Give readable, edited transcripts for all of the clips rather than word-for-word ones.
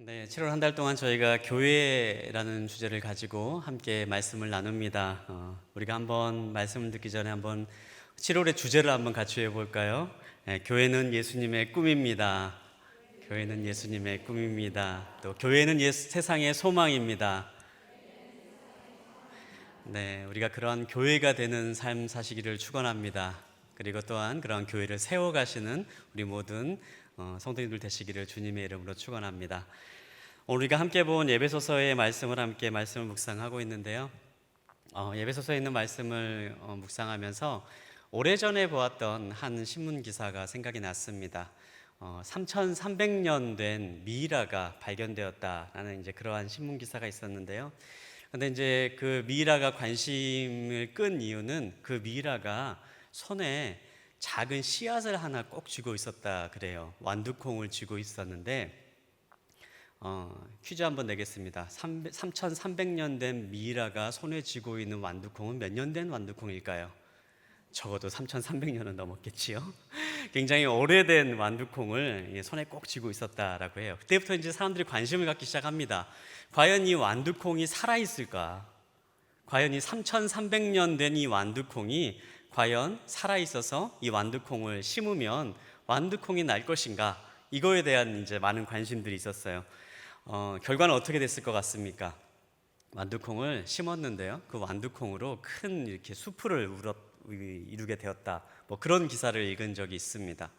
네, 7월 한 달 동안 저희가 교회라는 주제를 가지고 함께 말씀을 나눕니다. 우리가 한번 말씀을 듣기 전에 한번 7월의 주제를 한번 같이 해볼까요? 교회는 예수님의 꿈입니다. 교회는 예수님의 꿈입니다. 또 교회는 세상의 소망입니다. 네, 우리가 그러한 교회가 되는 삶 사시기를 축원합니다. 그리고 또한 그러한 교회를 세워가시는 우리 모든 성도님들 되시기를 주님의 이름으로 축원합니다. 오늘 우리가 함께 본 예배소서의 말씀을 함께 말씀을 묵상하고 있는데요. 예배소서에 있는 말씀을 묵상하면서 오래전에 보았던 한 신문 기사가 생각이 났습니다. 3,300년 된 미이라가 발견되었다라는 이제 그러한 신문 기사가 있었는데요. 그런데 이제 그 미이라가 관심을 끈 이유는 그 미이라가 손에 작은 씨앗을 하나 꼭 쥐고 있었다 그래요. 완두콩을 쥐고 있었는데 퀴즈 한번 내겠습니다. 3,300년 된 미이라가 손에 쥐고 있는 완두콩은 몇 년 된 완두콩일까요? 적어도 3,300년은 넘었겠지요. 굉장히 오래된 완두콩을 손에 꼭 쥐고 있었다라고 해요. 그때부터 이제 사람들이 관심을 갖기 시작합니다. 과연 이 완두콩이 살아있을까? 과연 이 3,300년 된 이 완두콩이 과연 살아있어서 이 완두콩을 심으면 완두콩이 날 것인가? 이거에 대한 이제 많은 관심들이 있었어요. 결과는 어떻게 됐을 것 같습니까? 완두콩을 심었는데요. 그 완두콩으로 큰 이렇게 수풀을 이루게 되었다. 뭐 그런 기사를 읽은 적이 있습니다.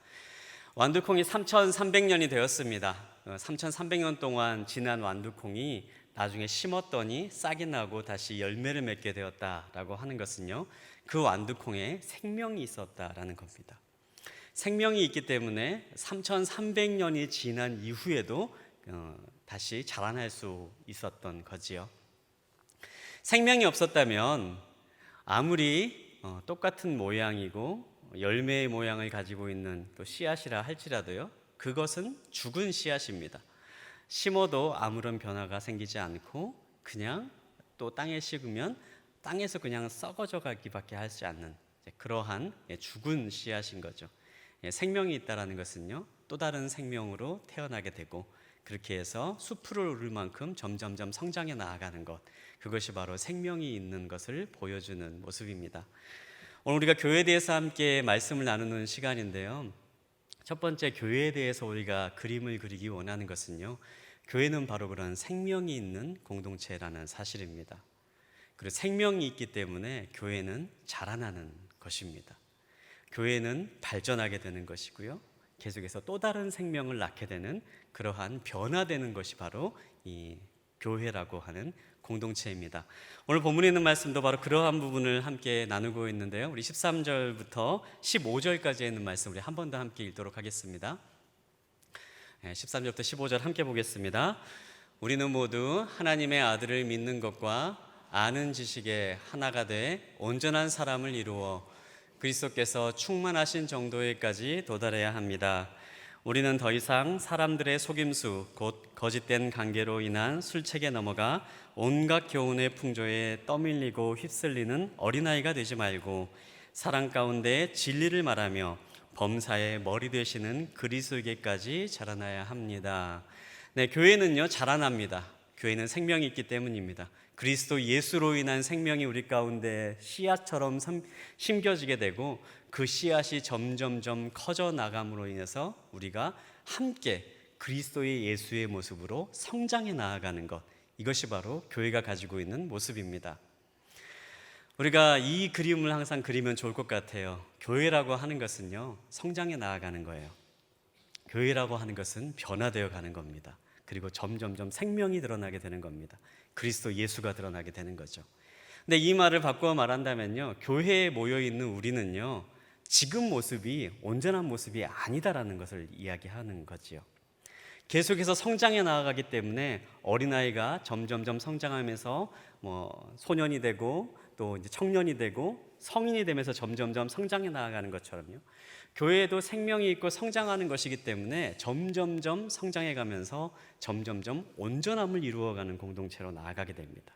완두콩이 3,300년이 되었습니다. 3,300년 동안 지난 완두콩이 나중에 심었더니 싹이 나고 다시 열매를 맺게 되었다라고 하는 것은요. 그 완두콩에 생명이 있었다라는 겁니다. 생명이 있기 때문에 3,300년이 지난 이후에도 다시 자라날 수 있었던 거지요. 생명이 없었다면 아무리 똑같은 모양이고 열매의 모양을 가지고 있는 또 씨앗이라 할지라도요, 그것은 죽은 씨앗입니다. 심어도 아무런 변화가 생기지 않고 그냥 또 땅에 심으면 땅에서 그냥 썩어져 가기밖에 하지 않는 그러한 죽은 씨앗인 거죠. 생명이 있다라는 것은요, 또 다른 생명으로 태어나게 되고 그렇게 해서 수풀을 오를 만큼 점점점 성장해 나아가는 것, 그것이 바로 생명이 있는 것을 보여주는 모습입니다. 오늘 우리가 교회에 대해서 함께 말씀을 나누는 시간인데요. 첫 번째, 교회에 대해서 우리가 그림을 그리기 원하는 것은요, 교회는 바로 그런 생명이 있는 공동체라는 사실입니다. 그리고 생명이 있기 때문에 교회는 자라나는 것입니다. 교회는 발전하게 되는 것이고요, 계속해서 또 다른 생명을 낳게 되는 그러한 변화되는 것이 바로 이 교회라고 하는 공동체입니다. 오늘 본문에 있는 말씀도 바로 그러한 부분을 함께 나누고 있는데요. 우리 13절부터 15절까지 있는 말씀 우리 한 번 더 함께 읽도록 하겠습니다. 13절부터 15절 함께 보겠습니다. 우리는 모두 하나님의 아들을 믿는 것과 아는 지식에 하나가 돼 온전한 사람을 이루어 그리스도께서 충만하신 정도에까지 도달해야 합니다. 우리는 더 이상 사람들의 속임수 곧 거짓된 관계로 인한 술책에 넘어가 온갖 교훈의 풍조에 떠밀리고 휩쓸리는 어린아이가 되지 말고 사랑 가운데 진리를 말하며 범사의 머리 되시는 그리스도에게까지 자라나야 합니다. 네, 교회는요 자라납니다. 교회는 생명이 있기 때문입니다. 그리스도 예수로 인한 생명이 우리 가운데 씨앗처럼 심겨지게 되고 그 씨앗이 점점점 커져 나감으로 인해서 우리가 함께 그리스도의 예수의 모습으로 성장해 나아가는 것, 이것이 바로 교회가 가지고 있는 모습입니다. 우리가 이 그림을 항상 그리면 좋을 것 같아요. 교회라고 하는 것은요 성장해 나아가는 거예요. 교회라고 하는 것은 변화되어 가는 겁니다. 그리고 점점점 생명이 드러나게 되는 겁니다. 그리스도 예수가 드러나게 되는 거죠. 근데 이 말을 바꾸어 말한다면요, 교회에 모여 있는 우리는요 지금 모습이 온전한 모습이 아니다라는 것을 이야기하는 거지요. 계속해서 성장해 나아가기 때문에 어린아이가 점점점 성장하면서 소년이 되고 또 이제 청년이 되고 성인이 되면서 점점점 성장해 나아가는 것처럼요, 교회도 생명이 있고 성장하는 것이기 때문에 점점점 성장해 가면서 점점점 온전함을 이루어가는 공동체로 나아가게 됩니다.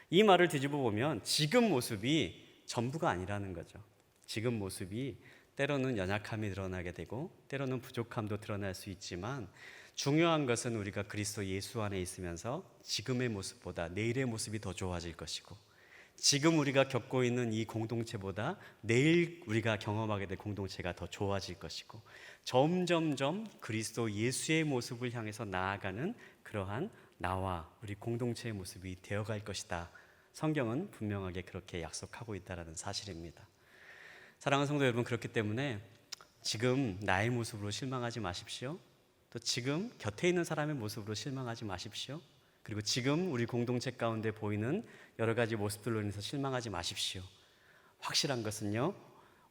이 말을 뒤집어 보면 지금 모습이 전부가 아니라는 거죠. 지금 모습이 때로는 연약함이 드러나게 되고 때로는 부족함도 드러날 수 있지만 중요한 것은 우리가 그리스도 예수 안에 있으면서 지금의 모습보다 내일의 모습이 더 좋아질 것이고, 지금 우리가 겪고 있는 이 공동체보다 내일 우리가 경험하게 될 공동체가 더 좋아질 것이고, 점점점 그리스도 예수의 모습을 향해서 나아가는 그러한 나와 우리 공동체의 모습이 되어갈 것이다. 성경은 분명하게 그렇게 약속하고 있다는 사실입니다. 사랑하는 성도 여러분, 그렇기 때문에 지금 나의 모습으로 실망하지 마십시오. 또 지금 곁에 있는 사람의 모습으로 실망하지 마십시오. 그리고 지금 우리 공동체 가운데 보이는 여러 가지 모습들로 인해서 실망하지 마십시오. 확실한 것은요,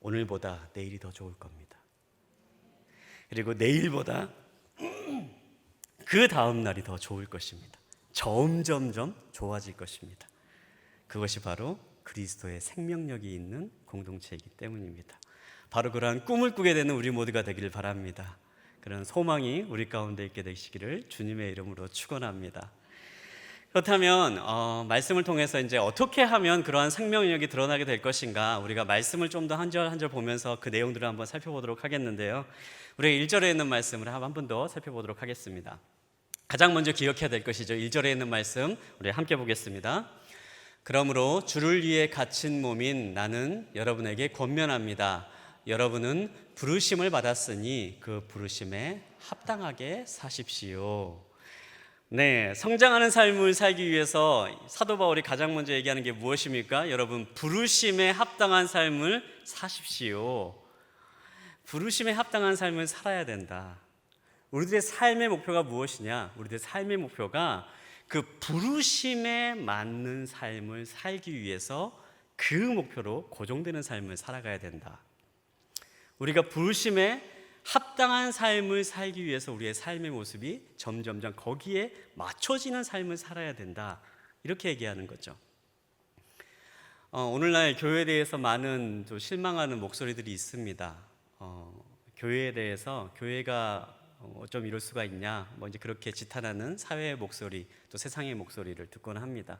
오늘보다 내일이 더 좋을 겁니다. 그리고 내일보다 그 다음 날이 더 좋을 것입니다. 점점점 좋아질 것입니다. 그것이 바로 그리스도의 생명력이 있는 공동체이기 때문입니다. 바로 그러한 꿈을 꾸게 되는 우리 모두가 되기를 바랍니다. 그런 소망이 우리 가운데 있게 되시기를 주님의 이름으로 축원합니다. 그렇다면 말씀을 통해서 이제 어떻게 하면 그러한 생명력이 드러나게 될 것인가, 우리가 말씀을 좀 더 한 절 한 절 보면서 그 내용들을 한번 살펴보도록 하겠는데요. 우리가 1절에 있는 말씀을 한 번 더 살펴보도록 하겠습니다. 가장 먼저 기억해야 될 것이죠. 1절에 있는 말씀 우리 함께 보겠습니다. 그러므로 주를 위해 갇힌 몸인 나는 여러분에게 권면합니다. 여러분은 부르심을 받았으니 그 부르심에 합당하게 사십시오. 네, 성장하는 삶을 살기 위해서 사도 바울이 가장 먼저 얘기하는 게 무엇입니까? 여러분, 부르심에 합당한 삶을 사십시오. 부르심에 합당한 삶을 살아야 된다. 우리들의 삶의 목표가 무엇이냐? 우리들의 삶의 목표가 그 부르심에 맞는 삶을 살기 위해서 그 목표로 고정되는 삶을 살아가야 된다. 우리가 부르심에 합당한 삶을 살기 위해서 우리의 삶의 모습이 점점점 거기에 맞춰지는 삶을 살아야 된다. 이렇게 얘기하는 거죠. 오늘날 교회에 대해서 많은 좀 실망하는 목소리들이 있습니다. 교회에 대해서 교회가 어쩜 이럴 수가 있냐, 뭐 이제 그렇게 지탄하는 사회의 목소리, 또 세상의 목소리를 듣곤 합니다.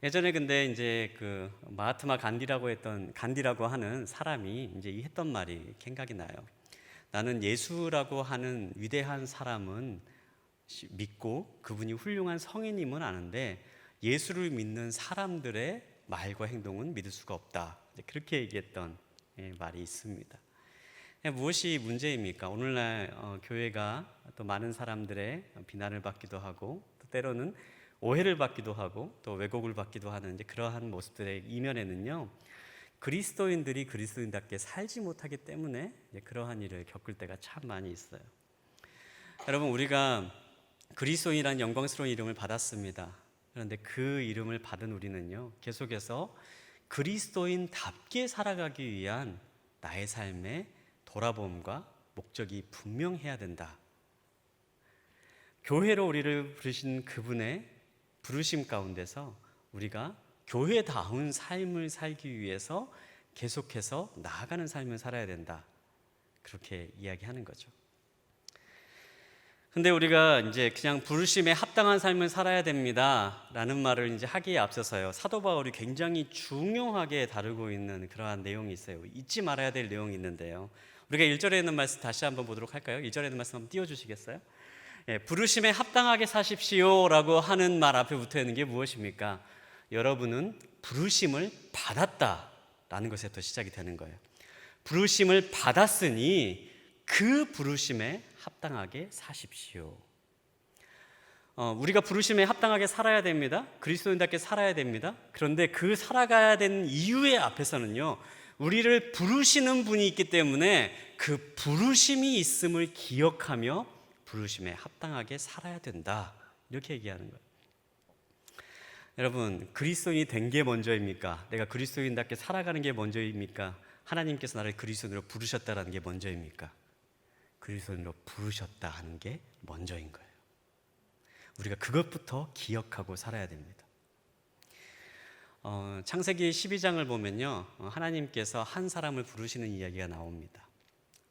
예전에 근데 이제 그 마하트마 간디라고 하는 사람이 이제 했던 말이 생각이 나요. 나는 예수라고 하는 위대한 사람은 믿고 그분이 훌륭한 성인임은 아는데 예수를 믿는 사람들의 말과 행동은 믿을 수가 없다. 그렇게 얘기했던 말이 있습니다. 무엇이 문제입니까? 오늘날 교회가 또 많은 사람들의 비난을 받기도 하고, 또 때로는 오해를 받기도 하고, 또 왜곡을 받기도 하는 이제 그러한 모습들의 이면에는요, 그리스도인들이 그리스도인답게 살지 못하기 때문에 그러한 일을 겪을 때가 참 많이 있어요. 여러분, 우리가 그리스도인이라는 영광스러운 이름을 받았습니다. 그런데 그 이름을 받은 우리는요, 계속해서 그리스도인답게 살아가기 위한 나의 삶의 돌아봄과 목적이 분명해야 된다. 교회로 우리를 부르신 그분의 부르심 가운데서 우리가 교회다운 삶을 살기 위해서 계속해서 나아가는 삶을 살아야 된다. 그렇게 이야기하는 거죠. 근데 우리가 이제 그냥 부르심에 합당한 삶을 살아야 됩니다 라는 말을 이제 하기에 앞서서요, 사도 바울이 굉장히 중요하게 다루고 있는 그러한 내용이 있어요. 잊지 말아야 될 내용이 있는데요, 우리가 1절에 있는 말씀 다시 한번 보도록 할까요? 1절에 있는 말씀 한번 띄워주시겠어요? 부르심에 합당하게 사십시오 라고 하는 말 앞에 붙어 있는 게 무엇입니까? 여러분은 부르심을 받았다라는 것에부터 시작이 되는 거예요. 부르심을 받았으니 그 부르심에 합당하게 사십시오. 우리가 부르심에 합당하게 살아야 됩니다. 그리스도인답게 살아야 됩니다. 그런데 그 살아가야 되는 이유의 앞에서는요, 우리를 부르시는 분이 있기 때문에 그 부르심이 있음을 기억하며 부르심에 합당하게 살아야 된다. 이렇게 얘기하는 거예요. 여러분, 그리스도인이 된 게 먼저입니까? 내가 그리스도인답게 살아가는 게 먼저입니까? 하나님께서 나를 그리스도인으로 부르셨다는 게 먼저입니까? 그리스도인으로 부르셨다 하는 게 먼저인 거예요. 우리가 그것부터 기억하고 살아야 됩니다. 창세기 12장을 보면요, 하나님께서 한 사람을 부르시는 이야기가 나옵니다.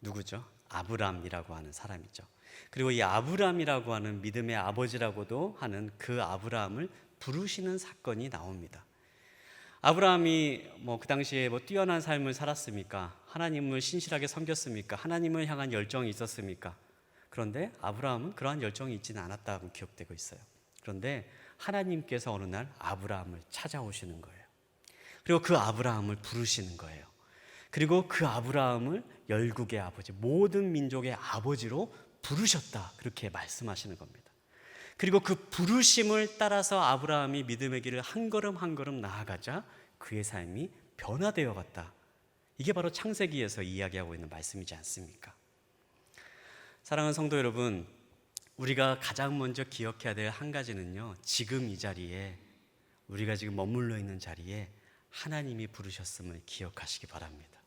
누구죠? 아브람이라고 하는 사람이죠. 그리고 이 아브람이라고 하는 믿음의 아버지라고도 하는 그 아브람을 부르시는 사건이 나옵니다. 아브라함이 그 당시에 뛰어난 삶을 살았습니까? 하나님을 신실하게 섬겼습니까? 하나님을 향한 열정이 있었습니까? 그런데 아브라함은 그러한 열정이 있지는 않았다고 기억되고 있어요. 그런데 하나님께서 어느 날 아브라함을 찾아오시는 거예요. 그리고 그 아브라함을 부르시는 거예요. 그리고 그 아브라함을 열국의 아버지, 모든 민족의 아버지로 부르셨다, 그렇게 말씀하시는 겁니다. 그리고 그 부르심을 따라서 아브라함이 믿음의 길을 한 걸음 한 걸음 나아가자 그의 삶이 변화되어 갔다. 이게 바로 창세기에서 이야기하고 있는 말씀이지 않습니까? 사랑하는 성도 여러분, 우리가 가장 먼저 기억해야 될 한 가지는요, 지금 이 자리에, 우리가 지금 머물러 있는 자리에 하나님이 부르셨음을 기억하시기 바랍니다.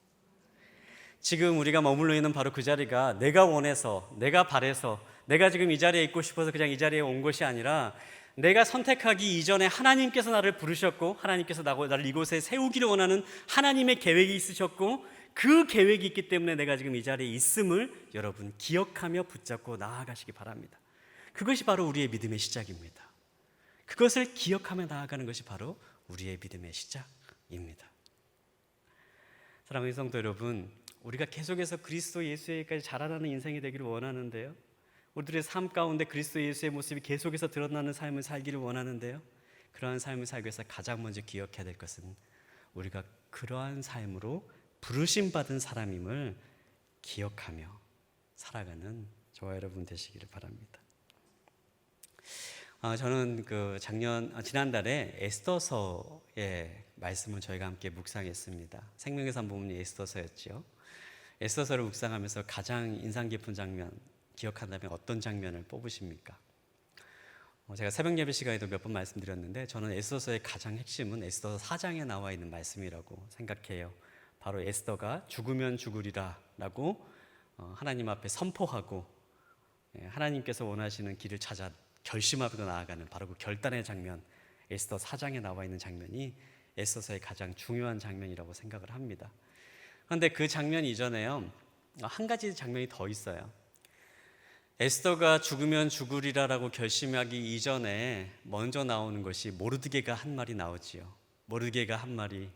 지금 우리가 머물러 있는 바로 그 자리가 내가 원해서, 내가 바래서, 내가 지금 이 자리에 있고 싶어서 그냥 이 자리에 온 것이 아니라 내가 선택하기 이전에 하나님께서 나를 부르셨고, 하나님께서 나를 이곳에 세우기를 원하는 하나님의 계획이 있으셨고, 그 계획이 있기 때문에 내가 지금 이 자리에 있음을 여러분 기억하며 붙잡고 나아가시기 바랍니다. 그것이 바로 우리의 믿음의 시작입니다. 그것을 기억하며 나아가는 것이 바로 우리의 믿음의 시작입니다. 사랑하는 성도 여러분, 우리가 계속해서 그리스도 예수에게까지 자라나는 인생이 되기를 원하는데요, 우리들의 삶 가운데 그리스도 예수의 모습이 계속해서 드러나는 삶을 살기를 원하는데요, 그러한 삶을 살기 위해서 가장 먼저 기억해야 될 것은 우리가 그러한 삶으로 부르심받은 사람임을 기억하며 살아가는 저와 여러분 되시기를 바랍니다. 저는 지난달에 에스더서의 말씀을 저희가 함께 묵상했습니다. 생명의 산 부분이 에스더서였죠. 에스더서를 묵상하면서 가장 인상 깊은 장면 기억한다면 어떤 장면을 뽑으십니까? 제가 새벽 예배 시간에도 몇 번 말씀드렸는데, 저는 에스더서의 가장 핵심은 에스더서 4장에 나와 있는 말씀이라고 생각해요. 바로 에스더가 죽으면 죽으리라 라고 하나님 앞에 선포하고 하나님께서 원하시는 길을 찾아 결심하고 나아가는 바로 그 결단의 장면, 에스더 4장에 나와 있는 장면이 에스더서의 가장 중요한 장면이라고 생각을 합니다. 그런데 그 장면 이전에요, 한 가지 장면이 더 있어요. 에스더가 죽으면 죽으리라라고 결심하기 이전에 먼저 나오는 것이 모르드게가 한 말이 나오지요. 모르드게가 한 말이,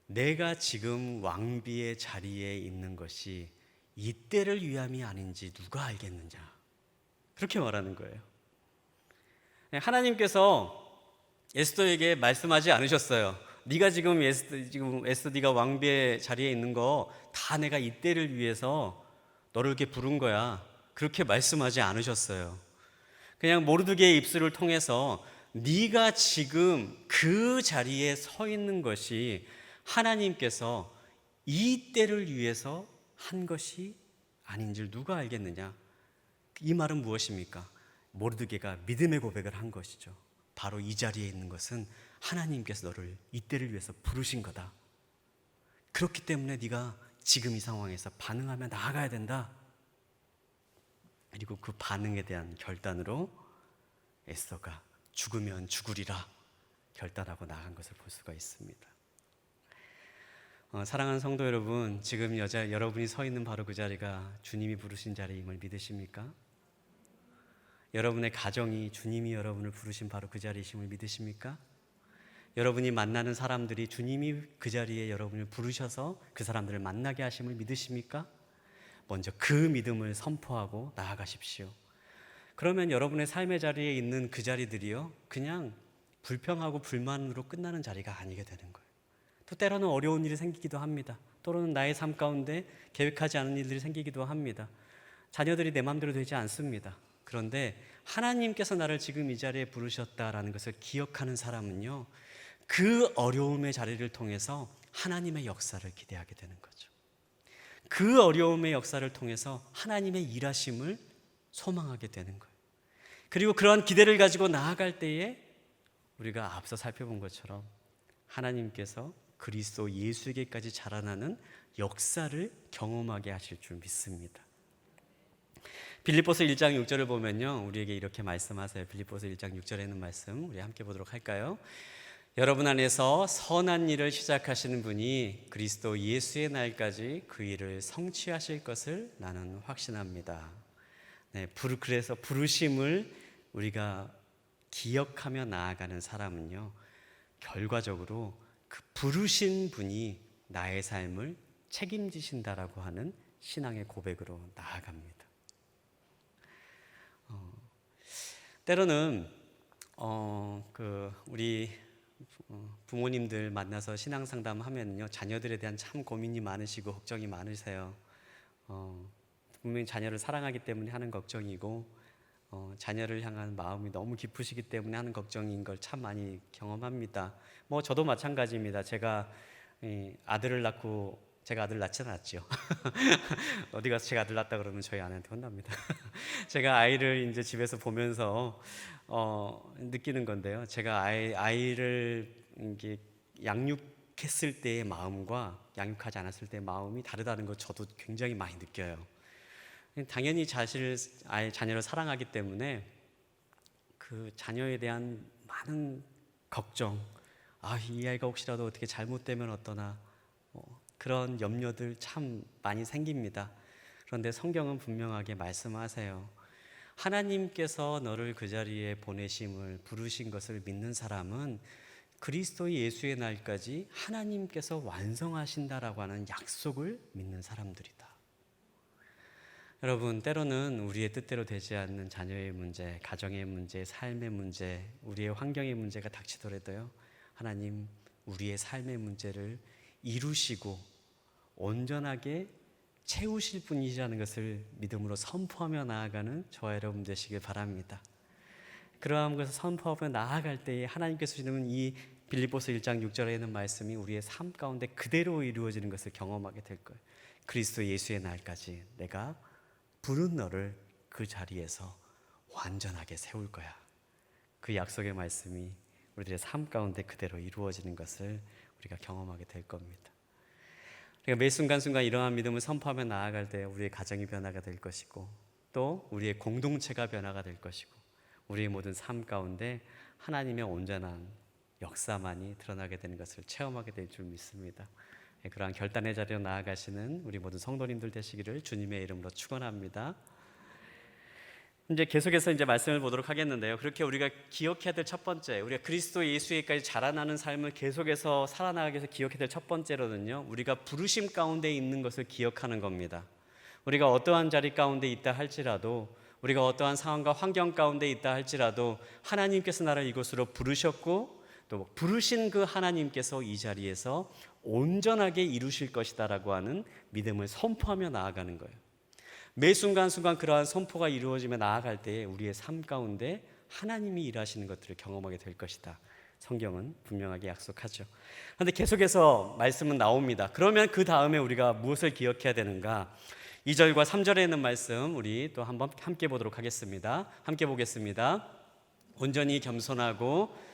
내가 지금 왕비의 자리에 있는 것이 이때를 위함이 아닌지 누가 알겠느냐, 그렇게 말하는 거예요. 하나님께서 에스더에게 말씀하지 않으셨어요. 네가 지금 에스더 네가 왕비의 자리에 있는 거 다 내가 이때를 위해서 너를 이렇게 부른 거야, 그렇게 말씀하지 않으셨어요. 그냥 모르드게의 입술을 통해서 네가 지금 그 자리에 서 있는 것이 하나님께서 이 때를 위해서 한 것이 아닌 줄 누가 알겠느냐. 이 말은 무엇입니까? 모르드게가 믿음의 고백을 한 것이죠. 바로 이 자리에 있는 것은 하나님께서 너를 이 때를 위해서 부르신 거다. 그렇기 때문에 네가 지금 이 상황에서 반응하며 나아가야 된다. 그리고 그 반응에 대한 결단으로 에스더가 죽으면 죽으리라 결단하고 나간 것을 볼 수가 있습니다. 사랑하는 성도 여러분, 지금 여러분이 서 있는 바로 그 자리가 주님이 부르신 자리임을 믿으십니까? 여러분의 가정이 주님이 여러분을 부르신 바로 그 자리이심을 믿으십니까? 여러분이 만나는 사람들이 주님이 그 자리에 여러분을 부르셔서 그 사람들을 만나게 하심을 믿으십니까? 먼저 그 믿음을 선포하고 나아가십시오. 그러면 여러분의 삶의 자리에 있는 그 자리들이요, 그냥 불평하고 불만으로 끝나는 자리가 아니게 되는 거예요. 또 때로는 어려운 일이 생기기도 합니다. 또는 나의 삶 가운데 계획하지 않은 일들이 생기기도 합니다. 자녀들이 내 마음대로 되지 않습니다. 그런데 하나님께서 나를 지금 이 자리에 부르셨다라는 것을 기억하는 사람은요, 그 어려움의 자리를 통해서 하나님의 역사를 기대하게 되는 거죠. 그 어려움의 역사를 통해서 하나님의 일하심을 소망하게 되는 거예요. 그리고 그러한 기대를 가지고 나아갈 때에 우리가 앞서 살펴본 것처럼 하나님께서 그리스도 예수에게까지 자라나는 역사를 경험하게 하실 줄 믿습니다. 빌립보서 1장 6절을 보면요, 우리에게 이렇게 말씀하세요. 빌립보서 1장 6절에 있는 말씀 우리 함께 보도록 할까요? 여러분 안에서 선한 일을 시작하시는 분이 그리스도 예수의 날까지 그 일을 성취하실 것을 나는 확신합니다. 그래서 부르심을 우리가 기억하며 나아가는 사람은요, 결과적으로 그 부르신 분이 나의 삶을 책임지신다라고 하는 신앙의 고백으로 나아갑니다. 때로는 우리 부모님들 만나서 신앙 상담하면요, 자녀들에 대한 참 고민이 많으시고 걱정이 많으세요. 분명히 자녀를 사랑하기 때문에 하는 걱정이고, 자녀를 향한 마음이 너무 깊으시기 때문에 하는 걱정인 걸 참 많이 경험합니다. 저도 마찬가지입니다. 제가 아들을 낳고, 제가 아들 낳지 않았죠. 어디 가서 제가 아들 낳았다 그러면 저희 아내한테 혼납니다. 제가 아이를 이제 집에서 보면서 느끼는 건데요. 제가 아이를 이게 양육했을 때의 마음과 양육하지 않았을 때의 마음이 다르다는 걸 저도 굉장히 많이 느껴요. 당연히 자녀를 사랑하기 때문에 그 자녀에 대한 많은 걱정, 이 아이가 혹시라도 어떻게 잘못되면 어떠나, 그런 염려들 참 많이 생깁니다. 그런데 성경은 분명하게 말씀하세요. 하나님께서 너를 그 자리에 보내심을, 부르신 것을 믿는 사람은 그리스도 예수의 날까지 하나님께서 완성하신다라고 하는 약속을 믿는 사람들이다. 여러분, 때로는 우리의 뜻대로 되지 않는 자녀의 문제, 가정의 문제, 삶의 문제, 우리의 환경의 문제가 닥치더라도요, 하나님 우리의 삶의 문제를 이루시고 온전하게 채우실 분이시라는 것을 믿음으로 선포하며 나아가는 저와 여러분 되시길 바랍니다. 그러한 것을 선포하며 나아갈 때에 하나님께서 주시는 이 빌립보서 1장 6절에 있는 말씀이 우리의 삶 가운데 그대로 이루어지는 것을 경험하게 될 거예요. 그리스도 예수의 날까지 내가 부른 너를 그 자리에서 완전하게 세울 거야. 그 약속의 말씀이 우리들의 삶 가운데 그대로 이루어지는 것을 우리가 경험하게 될 겁니다. 그러니까 매 순간순간 이러한 믿음을 선포하며 나아갈 때 우리의 가정이 변화가 될 것이고, 또 우리의 공동체가 변화가 될 것이고, 우리의 모든 삶 가운데 하나님의 온전한 역사만이 드러나게 되는 것을 체험하게 될 줄 믿습니다. 그러한 결단의 자리로 나아가시는 우리 모든 성도님들 되시기를 주님의 이름으로 축원합니다. 이제 계속해서 이제 말씀을 보도록 하겠는데요. 그렇게 우리가 기억해야 될 첫 번째, 우리가 그리스도 예수에까지 자라나는 삶을 계속해서 살아나가기 위해서 기억해야 될 첫 번째로는요, 우리가 부르심 가운데 있는 것을 기억하는 겁니다. 우리가 어떠한 자리 가운데 있다 할지라도, 우리가 어떠한 상황과 환경 가운데 있다 할지라도 하나님께서 나를 이곳으로 부르셨고, 또 부르신 그 하나님께서 이 자리에서 온전하게 이루실 것이다라고 하는 믿음을 선포하며 나아가는 거예요. 매 순간순간 그러한 선포가 이루어지며 나아갈 때에 우리의 삶 가운데 하나님이 일하시는 것들을 경험하게 될 것이다. 성경은 분명하게 약속하죠. 그런데 계속해서 말씀은 나옵니다. 그러면 그 다음에 우리가 무엇을 기억해야 되는가? 2절과 3절에 있는 말씀 우리 또 한번 함께 보도록 하겠습니다. 함께 보겠습니다. 온전히 겸손하고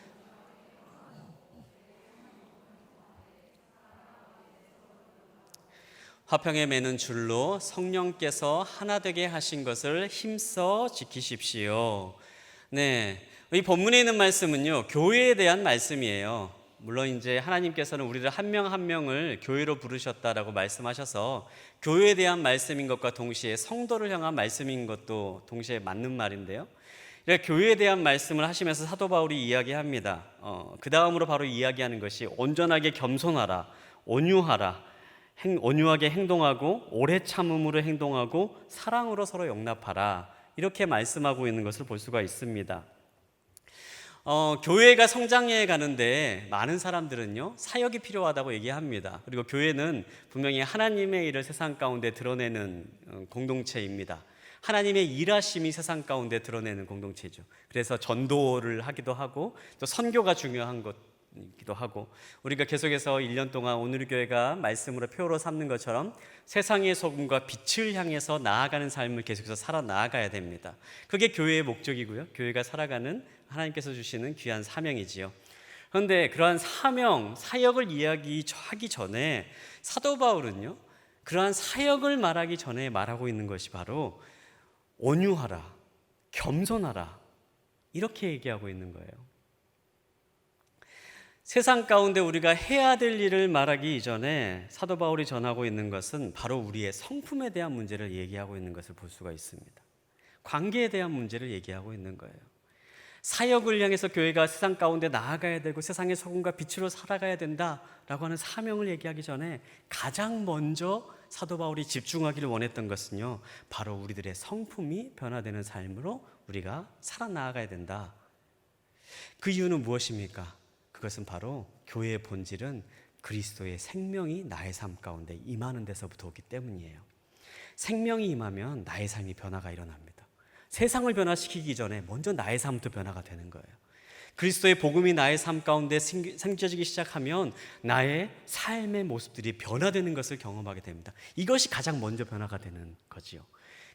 화평에 매는 줄로 성령께서 하나 되게 하신 것을 힘써 지키십시오. 네, 이 본문에 있는 말씀은요, 교회에 대한 말씀이에요. 물론 이제 하나님께서는 우리를 한 명 한 명을 교회로 부르셨다라고 말씀하셔서 교회에 대한 말씀인 것과 동시에 성도를 향한 말씀인 것도 동시에 맞는 말인데요. 교회에 대한 말씀을 하시면서 사도 바울이 이야기합니다. 그 다음으로 바로 이야기하는 것이 온전하게 겸손하라, 온유하라, 온유하게 행동하고 오래 참음으로 행동하고 사랑으로 서로 용납하라, 이렇게 말씀하고 있는 것을 볼 수가 있습니다. 교회가 성장해 가는데 많은 사람들은요, 사역이 필요하다고 얘기합니다. 그리고 교회는 분명히 하나님의 일을 세상 가운데 드러내는 공동체입니다. 하나님의 일하심이 세상 가운데 드러내는 공동체죠. 그래서 전도를 하기도 하고 또 선교가 중요한 것이기도 하고, 우리가 계속해서 1년 동안 오늘 교회가 말씀으로 표로 삼는 것처럼 세상의 소금과 빛을 향해서 나아가는 삶을 계속해서 살아 나아가야 됩니다. 그게 교회의 목적이고요, 교회가 살아가는 하나님께서 주시는 귀한 사명이지요. 그런데 그러한 사명, 사역을 이야기하기 전에 사도 바울은요, 그러한 사역을 말하기 전에 말하고 있는 것이 바로 온유하라, 겸손하라, 이렇게 얘기하고 있는 거예요. 세상 가운데 우리가 해야 될 일을 말하기 이전에 사도 바울이 전하고 있는 것은 바로 우리의 성품에 대한 문제를 얘기하고 있는 것을 볼 수가 있습니다. 관계에 대한 문제를 얘기하고 있는 거예요. 사역을 향해서 교회가 세상 가운데 나아가야 되고 세상의 소금과 빛으로 살아가야 된다라고 하는 사명을 얘기하기 전에 가장 먼저 사도 바울이 집중하기를 원했던 것은요, 바로 우리들의 성품이 변화되는 삶으로 우리가 살아나가야 된다. 그 이유는 무엇입니까? 그것은 바로 교회의 본질은 그리스도의 생명이 나의 삶 가운데 임하는 데서부터 오기 때문이에요. 생명이 임하면 나의 삶이 변화가 일어납니다. 세상을 변화시키기 전에 먼저 나의 삶부터 변화가 되는 거예요. 그리스도의 복음이 나의 삶 가운데 생겨지기 시작하면 나의 삶의 모습들이 변화되는 것을 경험하게 됩니다. 이것이 가장 먼저 변화가 되는 거지요.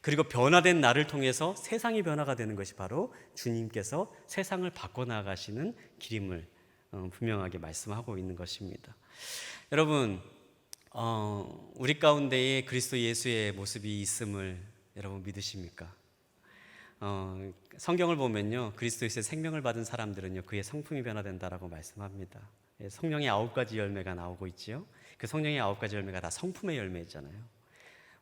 그리고 변화된 나를 통해서 세상이 변화가 되는 것이 바로 주님께서 세상을 바꿔나가시는 길임을 분명하게 말씀하고 있는 것입니다. 여러분, 우리 가운데에 그리스도 예수의 모습이 있음을 여러분 믿으십니까? 성경을 보면요, 그리스도에서 생명을 받은 사람들은요, 그의 성품이 변화된다라고 말씀합니다. 성령의 9가지 열매가 나오고 있지요. 그 성령의 9가지 열매가 다 성품의 열매잖아요.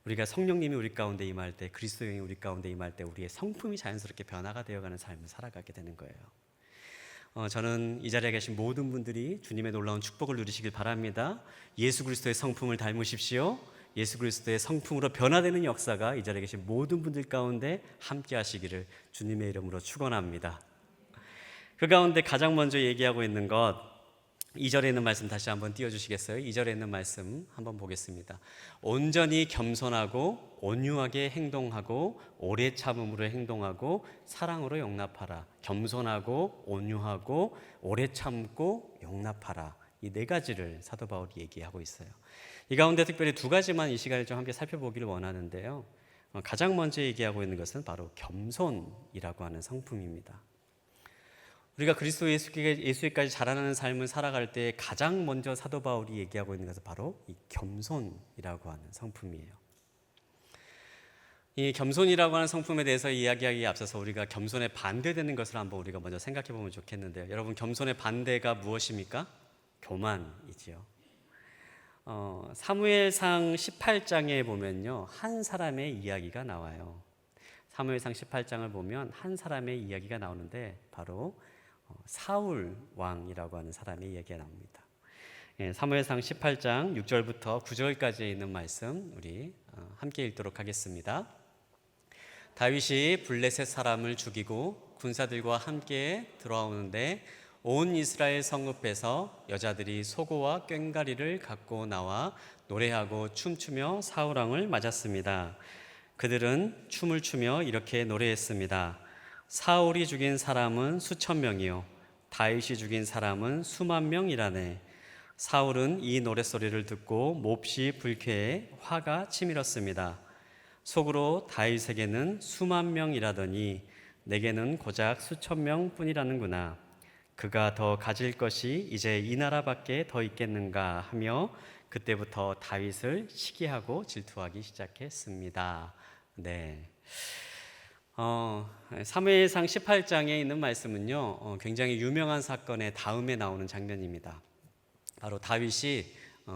우리가 성령님이 우리 가운데 임할 때, 그리스도의 우리 가운데 임할 때 우리의 성품이 자연스럽게 변화가 되어가는 삶을 살아가게 되는 거예요. 저는 이 자리에 계신 모든 분들이 주님의 놀라운 축복을 누리시길 바랍니다. 예수 그리스도의 성품을 닮으십시오. 예수 그리스도의 성품으로 변화되는 역사가 이 자리에 계신 모든 분들 가운데 함께 하시기를 주님의 이름으로 축원합니다. 그 가운데 가장 먼저 얘기하고 있는 것, 2절에 있는 말씀 다시 한번 띄워주시겠어요? 2절에 있는 말씀 한번 보겠습니다. 온전히 겸손하고 온유하게 행동하고 오래 참음으로 행동하고 사랑으로 용납하라. 겸손하고 온유하고 오래 참고 용납하라. 이 4가지를 사도 바울이 얘기하고 있어요. 이 가운데 특별히 2가지만 이 시간에 좀 함께 살펴보기를 원하는데요. 가장 먼저 얘기하고 있는 것은 바로 겸손이라고 하는 성품입니다. 우리가 그리스도 예수께까지 자라나는 삶을 살아갈 때 가장 먼저 사도 바울이 얘기하고 있는 것은 바로 이 겸손이라고 하는 성품이에요. 이 겸손이라고 하는 성품에 대해서 이야기하기에 앞서서 우리가 겸손에 반대되는 것을 한번 우리가 먼저 생각해 보면 좋겠는데요. 여러분, 겸손의 반대가 무엇입니까? 교만이지요. 사무엘상 18장에 보면요, 한 사람의 이야기가 나와요. 사무엘상 18장을 보면 한 사람의 이야기가 나오는데 바로 사울 왕이라고 하는 사람의 이야기가 나옵니다. 사무엘상 18장 6절부터 9절까지에 있는 말씀 우리 함께 읽도록 하겠습니다. 다윗이 블레셋 사람을 죽이고 군사들과 함께 들어오는데 온 이스라엘 성읍에서 여자들이 소고와 꽹과리를 갖고 나와 노래하고 춤추며 사울 왕을 맞았습니다. 그들은 춤을 추며 이렇게 노래했습니다. 사울이 죽인 사람은 수천 명이요 다윗이 죽인 사람은 수만 명이라네. 사울은 이 노랫소리를 듣고 몹시 불쾌해 화가 치밀었습니다. 속으로 다윗에게는 수만 명이라더니 내게는 고작 수천 명뿐이라는구나. 그가 더 가질 것이 이제 이 나라밖에 더 있겠는가 하며 그때부터 다윗을 시기하고 질투하기 시작했습니다. 네. 사무엘상 18장에 있는 말씀은요, 굉장히 유명한 사건의 다음에 나오는 장면입니다. 바로 다윗이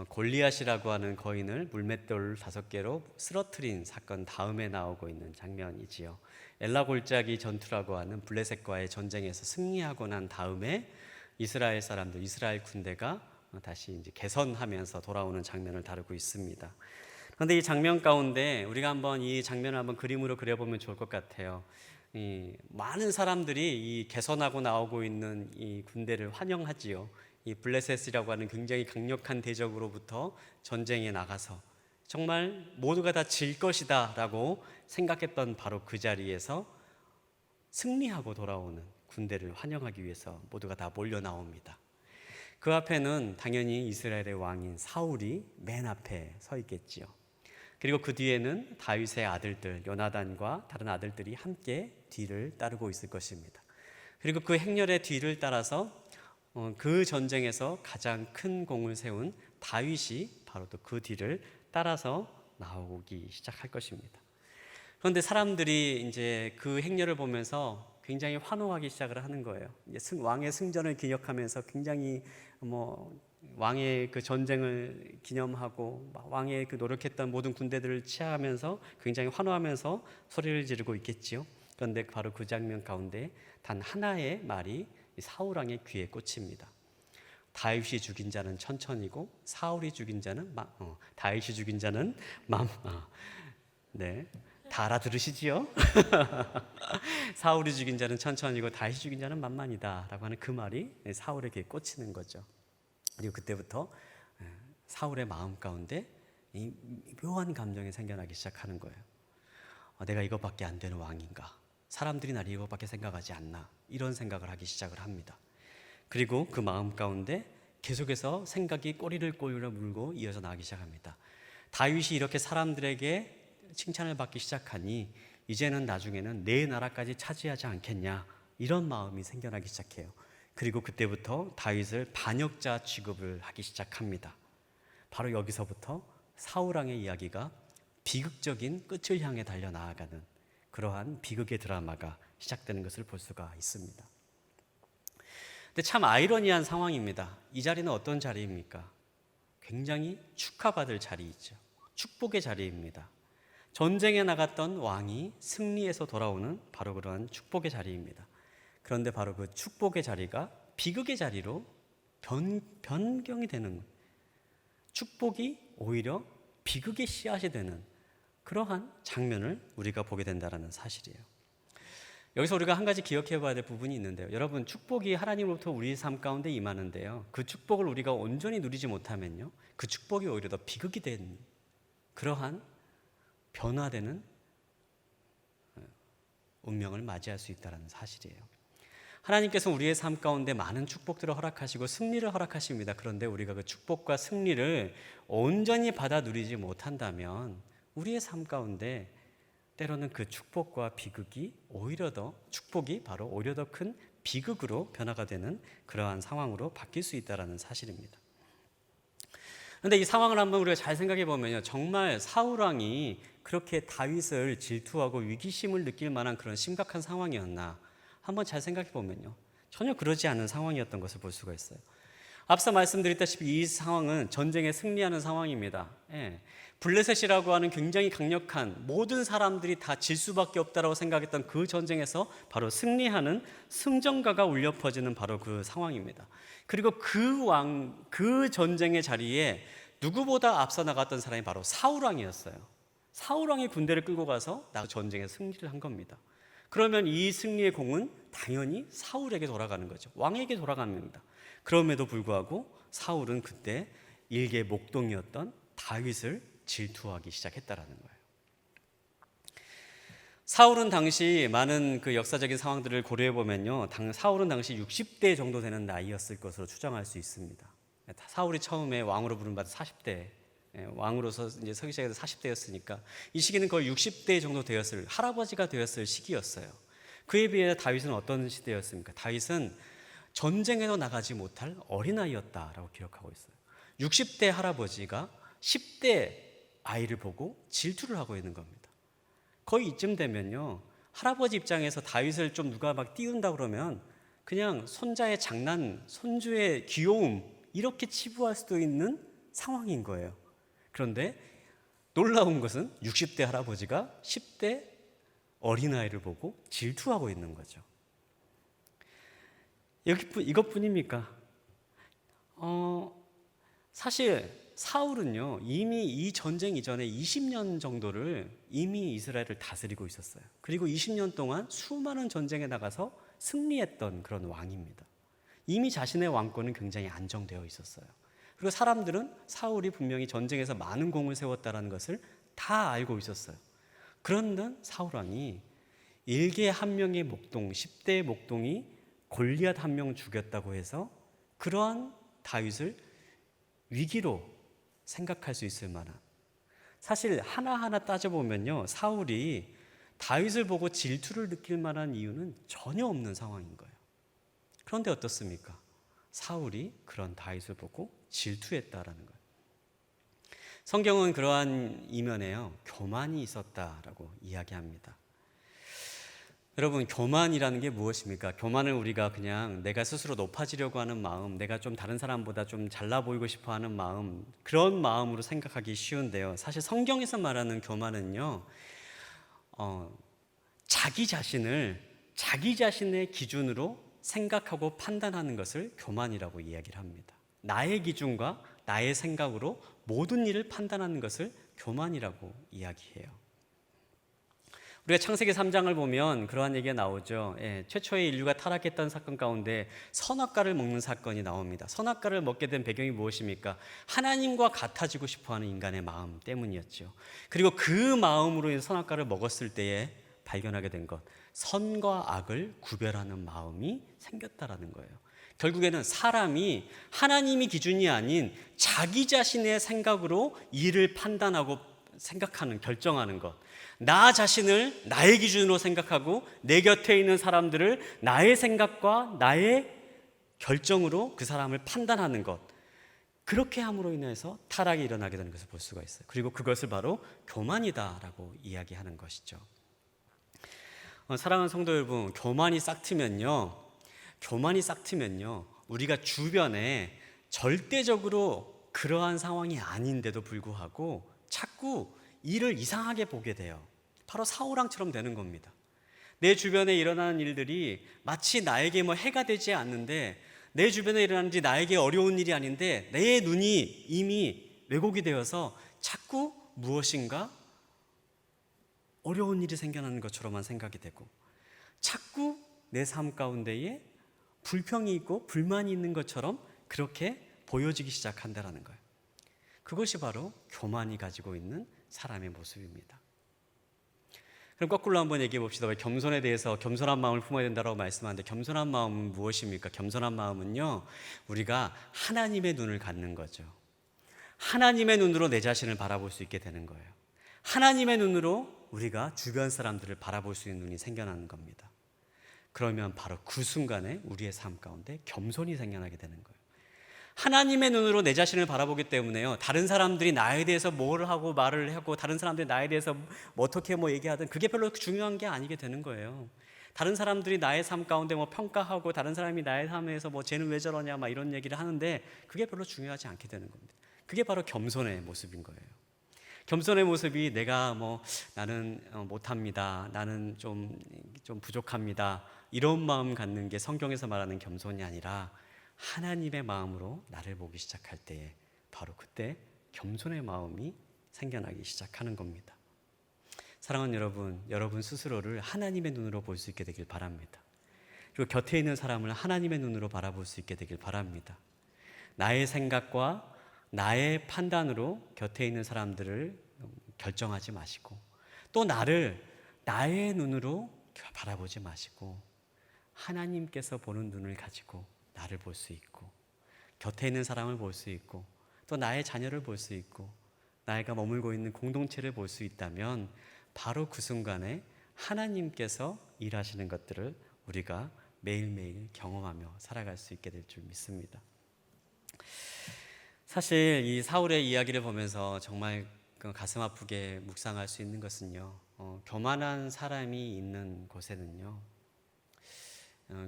골리앗이라고 하는 거인을 물맷돌 5개로 쓰러뜨린 사건 다음에 나오고 있는 장면이지요. 엘라 골짜기 전투라고 하는 블레셋과의 전쟁에서 승리하고 난 다음에 이스라엘 사람들, 이스라엘 군대가 다시 이제 개선하면서 돌아오는 장면을 다루고 있습니다. 그런데 이 장면 가운데 우리가 한번 이 장면을 한번 그림으로 그려보면 좋을 것 같아요. 많은 사람들이 이 개선하고 나오고 있는 이 군대를 환영하지요. 이 블레셋이라고 하는 굉장히 강력한 대적으로부터 전쟁에 나가서 정말 모두가 다 질 것이다 라고 생각했던 바로 그 자리에서 승리하고 돌아오는 군대를 환영하기 위해서 모두가 다 몰려 나옵니다. 그 앞에는 당연히 이스라엘의 왕인 사울이 맨 앞에 서 있겠지요. 그리고 그 뒤에는 다윗의 아들들 요나단과 다른 아들들이 함께 뒤를 따르고 있을 것입니다. 그리고 그 행렬의 뒤를 따라서 그 전쟁에서 가장 큰 공을 세운 다윗이 바로 또 그 뒤를 따라서 나오기 시작할 것입니다. 그런데 사람들이 이제 그 행렬을 보면서 굉장히 환호하기 시작을 하는 거예요. 이제 왕의 승전을 기억하면서 굉장히 왕의 그 전쟁을 기념하고 왕의 그 노력했던 모든 군대들을 치하하면서 굉장히 환호하면서 소리를 지르고 있겠지요. 그런데 바로 그 장면 가운데 단 하나의 말이 사울 왕의 귀에 꽂힙니다. 다윗이 죽인 자는 천천히고 다윗이 죽인 자는 다 알아들으시지요? 사울이 죽인 자는 천천히고 다윗이 죽인 자는 만만이다 라고 하는 그 말이 사울에게 꽂히는 거죠. 그리고 그때부터 사울의 마음 가운데 이 묘한 감정이 생겨나기 시작하는 거예요. 내가 이것밖에 안 되는 왕인가? 사람들이 나를 이것밖에 생각하지 않나? 이런 생각을 하기 시작을 합니다. 그리고 그 마음 가운데 계속해서 생각이 꼬리를 물고 이어서 나가기 시작합니다. 다윗이 이렇게 사람들에게 칭찬을 받기 시작하니 이제는 나중에는 내 나라까지 차지하지 않겠냐, 이런 마음이 생겨나기 시작해요. 그리고 그때부터 다윗을 반역자 취급을 하기 시작합니다. 바로 여기서부터 사울왕의 이야기가 비극적인 끝을 향해 달려나아가는 그러한 비극의 드라마가 시작되는 것을 볼 수가 있습니다. 근데 참 아이러니한 상황입니다. 이 자리는 어떤 자리입니까? 굉장히 축하받을 자리이죠. 축복의 자리입니다. 전쟁에 나갔던 왕이 승리해서 돌아오는 바로 그러한 축복의 자리입니다. 그런데 바로 그 축복의 자리가 비극의 자리로 변경이 되는, 축복이 오히려 비극의 씨앗이 되는 그러한 장면을 우리가 보게 된다는 사실이에요. 여기서 우리가 한 가지 기억해 봐야 될 부분이 있는데요. 여러분, 축복이 하나님으로부터 우리 삶 가운데 임하는데요. 그 축복을 우리가 온전히 누리지 못하면요, 그 축복이 오히려 더 비극이 된 그러한 변화되는 운명을 맞이할 수 있다는 사실이에요. 하나님께서 우리의 삶 가운데 많은 축복들을 허락하시고 승리를 허락하십니다. 그런데 우리가 그 축복과 승리를 온전히 받아 누리지 못한다면 우리의 삶 가운데 때로는 그 축복과 비극이 오히려 더, 축복이 바로 오히려 더 큰 비극으로 변화가 되는 그러한 상황으로 바뀔 수 있다는 사실입니다. 그런데 이 상황을 한번 우리가 잘 생각해 보면요, 정말 사울왕이 그렇게 다윗을 질투하고 위기심을 느낄 만한 그런 심각한 상황이었나 한번 잘 생각해 보면요, 전혀 그러지 않은 상황이었던 것을 볼 수가 있어요. 앞서 말씀드렸다시피 이 상황은 전쟁에 승리하는 상황입니다. 블레셋이라고 하는 굉장히 강력한, 모든 사람들이 다 질 수밖에 없다라고 생각했던 그 전쟁에서 바로 승리하는 승전가가 울려 퍼지는 바로 그 상황입니다. 그리고 그 전쟁의 자리에 누구보다 앞서 나갔던 사람이 바로 사울왕이었어요. 사울왕이 군대를 끌고 가서 전쟁에 승리를 한 겁니다. 그러면 이 승리의 공은 당연히 사울에게 돌아가는 거죠. 왕에게 돌아갑니다. 그럼에도 불구하고 사울은 그때 일개 목동이었던 다윗을 질투하기 시작했다라는 거예요. 사울은 당시 많은 그 역사적인 상황들을 고려해 보면요, 사울은 당시 60대 정도 되는 나이였을 것으로 추정할 수 있습니다. 사울이 처음에 왕으로 부름받은 40대, 왕으로서 이제 서기 시작해서 40대였으니까 이 시기는 거의 60대 정도 되었을, 할아버지가 되었을 시기였어요. 그에 비해 다윗은 어떤 시대였습니까? 다윗은 전쟁에도 나가지 못할 어린아이였다라고 기록하고 있어요. 60대 할아버지가 10대 아이를 보고 질투를 하고 있는 겁니다. 거의 이쯤 되면요, 할아버지 입장에서 다윗을 좀 누가 막 띄운다 그러면 그냥 손자의 장난, 손주의 귀여움, 이렇게 치부할 수도 있는 상황인 거예요. 그런데 놀라운 것은 60대 할아버지가 10대 어린아이를 보고 질투하고 있는 거죠. 이것뿐입니까? 사실 사울은요, 이미 이 전쟁 이전에 20년 정도를 이미 이스라엘을 다스리고 있었어요. 그리고 20년 동안 수많은 전쟁에 나가서 승리했던 그런 왕입니다. 이미 자신의 왕권은 굉장히 안정되어 있었어요. 그리고 사람들은 사울이 분명히 전쟁에서 많은 공을 세웠다는 것을 다 알고 있었어요. 그런데 사울 왕이 일개 한 명의 목동, 10대의 목동이 골리앗 한 명 죽였다고 해서 그러한 다윗을 위기로 생각할 수 있을 만한, 사실 하나하나 따져보면요, 사울이 다윗을 보고 질투를 느낄 만한 이유는 전혀 없는 상황인 거예요. 그런데 어떻습니까? 사울이 그런 다윗을 보고 질투했다라는 거예요. 성경은 그러한 이면에요, 교만이 있었다라고 이야기합니다. 여러분, 교만이라는 게 무엇입니까? 교만을 우리가 그냥 내가 스스로 높아지려고 하는 마음, 내가 좀 다른 사람보다 좀 잘나 보이고 싶어 하는 마음, 그런 마음으로 생각하기 쉬운데요, 사실 성경에서 말하는 교만은요, 자기 자신의 기준으로 생각하고 판단하는 것을 교만이라고 이야기를 합니다. 나의 기준과 나의 생각으로 모든 일을 판단하는 것을 교만이라고 이야기해요. 우리가 창세기 3장을 보면 그러한 얘기가 나오죠. 최초의 인류가 타락했던 사건 가운데 선악과를 먹는 사건이 나옵니다. 선악과를 먹게 된 배경이 무엇입니까? 하나님과 같아지고 싶어하는 인간의 마음 때문이었죠. 그리고 그 마음으로 인해 선악과를 먹었을 때에 발견하게 된 것, 선과 악을 구별하는 마음이 생겼다라는 거예요. 결국에는 사람이 하나님이 기준이 아닌 자기 자신의 생각으로 일을 판단하고 생각하는, 결정하는 것, 나 자신을 나의 기준으로 생각하고 내 곁에 있는 사람들을 나의 생각과 나의 결정으로 그 사람을 판단하는 것, 그렇게 함으로 인해서 타락이 일어나게 되는 것을 볼 수가 있어요. 그리고 그것을 바로 교만이다라고 이야기하는 것이죠. 사랑하는 성도 여러분, 교만이 싹트면요, 우리가 주변에 절대적으로 그러한 상황이 아닌데도 불구하고 자꾸 일을 이상하게 보게 돼요. 바로 사울왕처럼 되는 겁니다. 내 주변에 일어나는 일들이 마치 나에게 해가 되지 않는데, 내 주변에 일어나는 일이 나에게 어려운 일이 아닌데 내 눈이 이미 왜곡이 되어서 자꾸 무엇인가 어려운 일이 생겨나는 것처럼만 생각이 되고, 자꾸 내 삶 가운데에 불평이 있고 불만이 있는 것처럼 그렇게 보여지기 시작한다라는 거예요. 그것이 바로 교만이 가지고 있는 사람의 모습입니다. 그럼 거꾸로 한번 얘기해 봅시다. 왜 겸손에 대해서 겸손한 마음을 품어야 된다고 말씀하는데, 겸손한 마음은 무엇입니까? 겸손한 마음은요, 우리가 하나님의 눈을 갖는 거죠. 하나님의 눈으로 내 자신을 바라볼 수 있게 되는 거예요. 하나님의 눈으로 우리가 주변 사람들을 바라볼 수 있는 눈이 생겨나는 겁니다. 그러면 바로 그 순간에 우리의 삶 가운데 겸손이 생겨나게 되는 거예요. 하나님의 눈으로 내 자신을 바라보기 때문에요, 다른 사람들이 나에 대해서 뭘 하고 말을 하고 다른 사람들이 나에 대해서 어떻게 얘기하든 그게 별로 중요한 게 아니게 되는 거예요. 다른 사람들이 나의 삶 가운데 평가하고 다른 사람이 나의 삶에서 쟤는 왜 저러냐 이런 얘기를 하는데 그게 별로 중요하지 않게 되는 겁니다. 그게 바로 겸손의 모습인 거예요. 겸손의 모습이 내가 나는 못합니다, 나는 좀 부족합니다, 이런 마음 갖는 게 성경에서 말하는 겸손이 아니라 하나님의 마음으로 나를 보기 시작할 때에 바로 그때 겸손의 마음이 생겨나기 시작하는 겁니다. 사랑하는 여러분, 여러분 스스로를 하나님의 눈으로 볼 수 있게 되길 바랍니다. 그리고 곁에 있는 사람을 하나님의 눈으로 바라볼 수 있게 되길 바랍니다. 나의 생각과 나의 판단으로 곁에 있는 사람들을 결정하지 마시고, 또 나를 나의 눈으로 바라보지 마시고 하나님께서 보는 눈을 가지고 나를 볼 수 있고, 곁에 있는 사람을 볼 수 있고, 또 나의 자녀를 볼 수 있고, 나이가 머물고 있는 공동체를 볼 수 있다면 바로 그 순간에 하나님께서 일하시는 것들을 우리가 매일매일 경험하며 살아갈 수 있게 될 줄 믿습니다. 사실 이 사울의 이야기를 보면서 정말 가슴 아프게 묵상할 수 있는 것은요, 교만한 사람이 있는 곳에는요,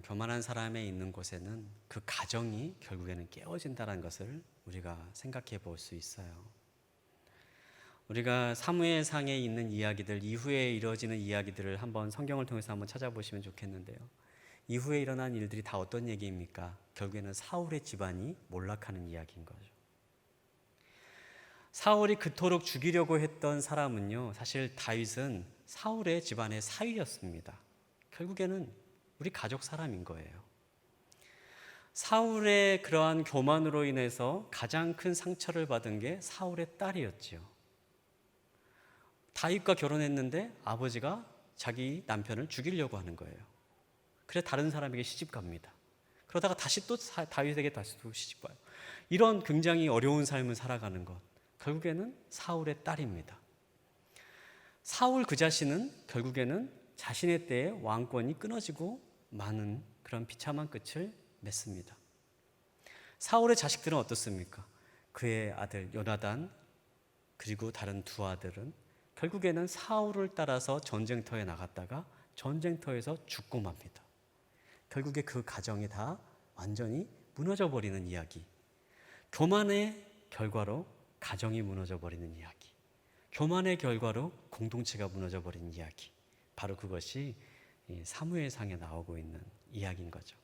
교만한 사람이 있는 곳에는 그 가정이 결국에는 깨어진다는 것을 우리가 생각해 볼 수 있어요. 우리가 사무엘상에 있는 이야기들, 이후에 이루어지는 이야기들을 한번 성경을 통해서 한번 찾아보시면 좋겠는데요, 이후에 일어난 일들이 다 어떤 얘기입니까? 결국에는 사울의 집안이 몰락하는 이야기인 거죠. 사울이 그토록 죽이려고 했던 사람은요, 사실 다윗은 사울의 집안의 사위였습니다. 결국에는 우리 가족 사람인 거예요. 사울의 그러한 교만으로 인해서 가장 큰 상처를 받은 게 사울의 딸이었지요. 다윗과 결혼했는데 아버지가 자기 남편을 죽이려고 하는 거예요. 그래서 다른 사람에게 시집 갑니다. 그러다가 다시 또 다윗에게 다시 또 시집 가요. 이런 굉장히 어려운 삶을 살아가는 것, 결국에는 사울의 딸입니다. 사울 그 자신은 결국에는 자신의 때에 왕권이 끊어지고 많은 그런 비참한 끝을 맺습니다. 사울의 자식들은 어떻습니까? 그의 아들 요나단 그리고 다른 두 아들은 결국에는 사울을 따라서 전쟁터에 나갔다가 전쟁터에서 죽고 맙니다. 결국에 그 가정이 다 완전히 무너져 버리는 이야기, 교만의 결과로 가정이 무너져 버리는 이야기, 교만의 결과로 공동체가 무너져 버린 이야기, 바로 그것이 사무엘상에 나오고 있는 이야기인 거죠.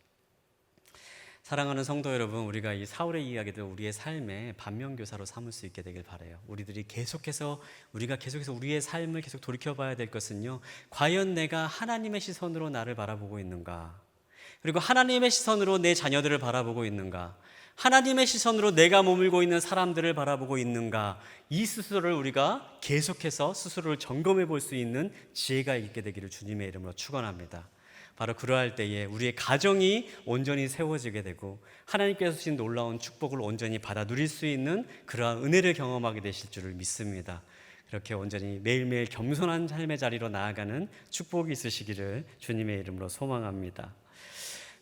사랑하는 성도 여러분, 우리가 이 사울의 이야기들 우리의 삶의 반면교사로 삼을 수 있게 되길 바라요. 우리가 계속해서 우리의 삶을 계속 돌이켜봐야 될 것은요, 과연 내가 하나님의 시선으로 나를 바라보고 있는가? 그리고 하나님의 시선으로 내 자녀들을 바라보고 있는가? 하나님의 시선으로 내가 머물고 있는 사람들을 바라보고 있는가? 이 스스로를 우리가 계속해서 스스로를 점검해 볼 수 있는 지혜가 있게 되기를 주님의 이름으로 축원합니다. 바로 그러할 때에 우리의 가정이 온전히 세워지게 되고 하나님께서 주신 놀라운 축복을 온전히 받아 누릴 수 있는 그러한 은혜를 경험하게 되실 줄을 믿습니다. 그렇게 온전히 매일매일 겸손한 삶의 자리로 나아가는 축복이 있으시기를 주님의 이름으로 소망합니다.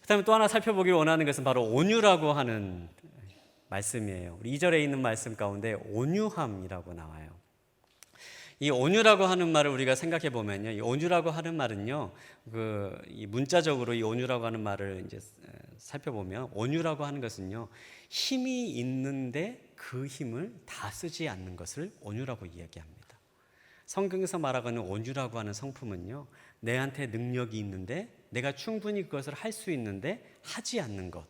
그 다음에 또 하나 살펴보기 원하는 것은 바로 온유라고 하는 말씀이에요. 우리 2절에 있는 말씀 가운데 온유함이라고 나와요. 이 온유라고 하는 말을 우리가 생각해 보면요, 이 온유라고 하는 말은요, 이 문자적으로 이 온유라고 하는 말을 이제 살펴보면 온유라고 하는 것은요, 힘이 있는데 그 힘을 다 쓰지 않는 것을 온유라고 이야기합니다. 성경에서 말하는 온유라고 하는 성품은요, 내한테 능력이 있는데 내가 충분히 그것을 할 수 있는데 하지 않는 것,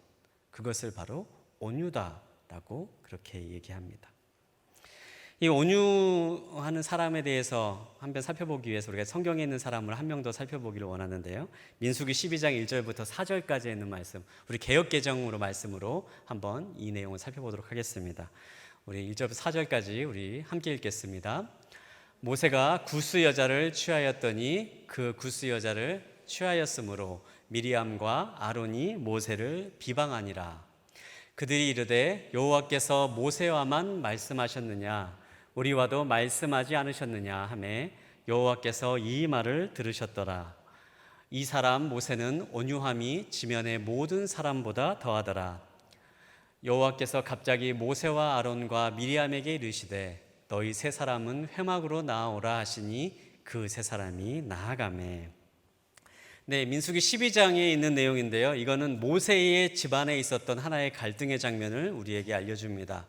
그것을 바로 온유다라고 그렇게 얘기합니다. 이 온유하는 사람에 대해서 한번 살펴보기 위해서 우리가 성경에 있는 사람을 한 명 더 살펴보기를 원하는데요. 민수기 12장 1절부터 4절까지 있는 말씀, 우리 개역개정으로 말씀으로 한번 이 내용을 살펴보도록 하겠습니다. 우리 1절부터 4절까지 우리 함께 읽겠습니다. 모세가 구스 여자를 취하였더니 그 구스 여자를 취하였으므로 미리암과 아론이 모세를 비방하니라. 그들이 이르되 여호와께서 모세와만 말씀하셨느냐 우리와도 말씀하지 않으셨느냐 하매 여호와께서 이 말을 들으셨더라. 이 사람 모세는 온유함이 지면의 모든 사람보다 더하더라. 여호와께서 갑자기 모세와 아론과 미리암에게 이르시되 너희 세 사람은 회막으로 나아오라 하시니 그 세 사람이 나아가매. 네, 민수기 12장에 있는 내용인데요. 이거는 모세의 집안에 있었던 하나의 갈등의 장면을 우리에게 알려줍니다.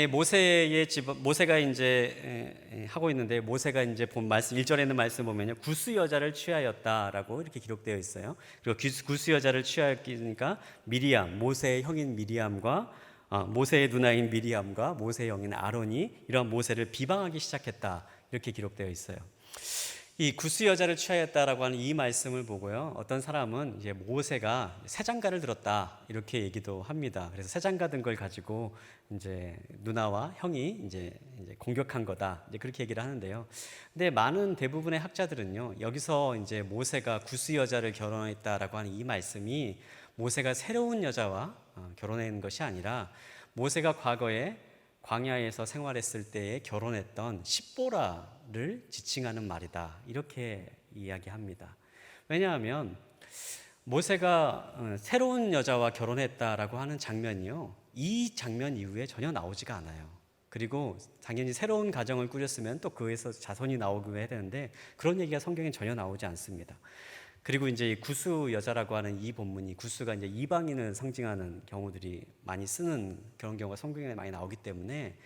모세가 이제 하고 있는데, 모세가 이제 본 말씀 1절에 있는 말씀 보면요, 구스 여자를 취하였다라고 이렇게 기록되어 있어요. 그리고 구스 여자를 취하였으니까 미리암, 모세의 형인 미리암과 모세의 누나인 미리암과 모세의 형인 아론이 이런 모세를 비방하기 시작했다, 이렇게 기록되어 있어요. 이 구스 여자를 취하였다라고 하는 이 말씀을 보고요, 어떤 사람은 이제 모세가 새 장가를 들었다 이렇게 얘기도 합니다. 그래서 새 장가 든 걸 가지고 이제 누나와 형이 이제 공격한 거다, 이제 그렇게 얘기를 하는데요. 근데 많은 대부분의 학자들은요, 여기서 이제 모세가 구스 여자를 결혼했다라고 하는 이 말씀이 모세가 새로운 여자와 결혼한 것이 아니라 모세가 과거에 광야에서 생활했을 때에 결혼했던 십보라를 지칭하는 말이다, 이렇게 이야기합니다. 왜냐하면 모세가 새로운 여자와 결혼했다라고 하는 장면이요, 이 장면 이후에 전혀 나오지가 않아요. 그리고 당연히 새로운 가정을 꾸렸으면 또 그에서 자손이 나오고 해야 되는데 그런 얘기가 성경에 전혀 나오지 않습니다. 그리고 이제 구스 여자라고 하는 이 본문이, 구스가 이제 이방인을 상징하는 경우들이 많이 쓰는 그런 경우가 성경에 많이 나오기 때문에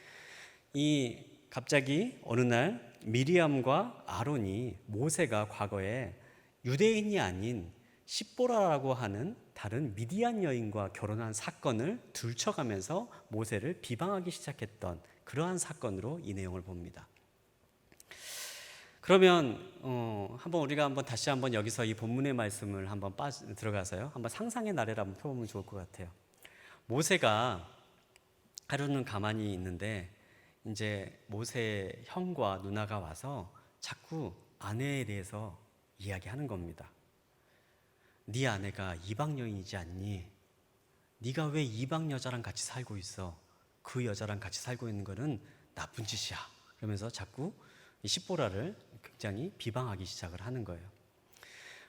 이 갑자기 어느 날 미리암과 아론이 모세가 과거에 유대인이 아닌 십보라라고 하는 다른 미디안 여인과 결혼한 사건을 들춰가면서 모세를 비방하기 시작했던 그러한 사건으로 이 내용을 봅니다. 그러면 우리가 다시 한번 여기서 이 본문의 말씀을 한번 들어가서요, 한번 상상의 나래를 한번 펴보면 좋을 것 같아요. 모세가 하루는 가만히 있는데 이제 모세의 형과 누나가 와서 자꾸 아내에 대해서 이야기하는 겁니다. 네 아내가 이방 여인이지 않니? 네가 왜 이방 여자랑 같이 살고 있어? 그 여자랑 같이 살고 있는 거는 나쁜 짓이야. 그러면서 자꾸 이 십보라를 굉장히 비방하기 시작을 하는 거예요.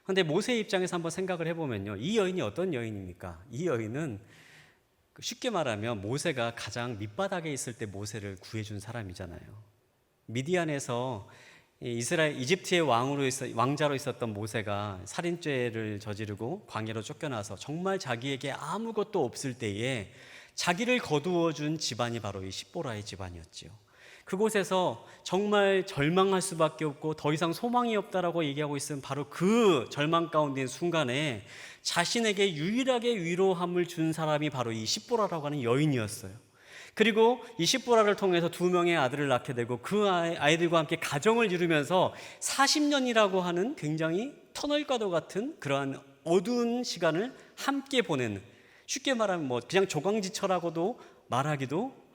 그런데 모세의 입장에서 한번 생각을 해보면요, 이 여인이 어떤 여인입니까? 이 여인은 쉽게 말하면 모세가 가장 밑바닥에 있을 때 모세를 구해준 사람이잖아요. 미디안에서 이집트의 왕자로 있었던 모세가 살인죄를 저지르고 광야로 쫓겨나서 정말 자기에게 아무것도 없을 때에 자기를 거두어준 집안이 바로 이 십보라의 집안이었지요. 그곳에서 정말 절망할 수밖에 없고 더 이상 소망이 없다라고 얘기하고 있으면 바로 그 절망 가운데 있는 순간에 자신에게 유일하게 위로함을 준 사람이 바로 이 십보라라고 하는 여인이었어요. 그리고 이 십보라를 통해서 2명의 아들을 낳게 되고 그 아이들과 함께 가정을 이루면서 40년이라고 하는 굉장히 터널과도 같은 그러한 어두운 시간을 함께 보내는, 쉽게 말하면 뭐 그냥 조광지처라고도 말하기도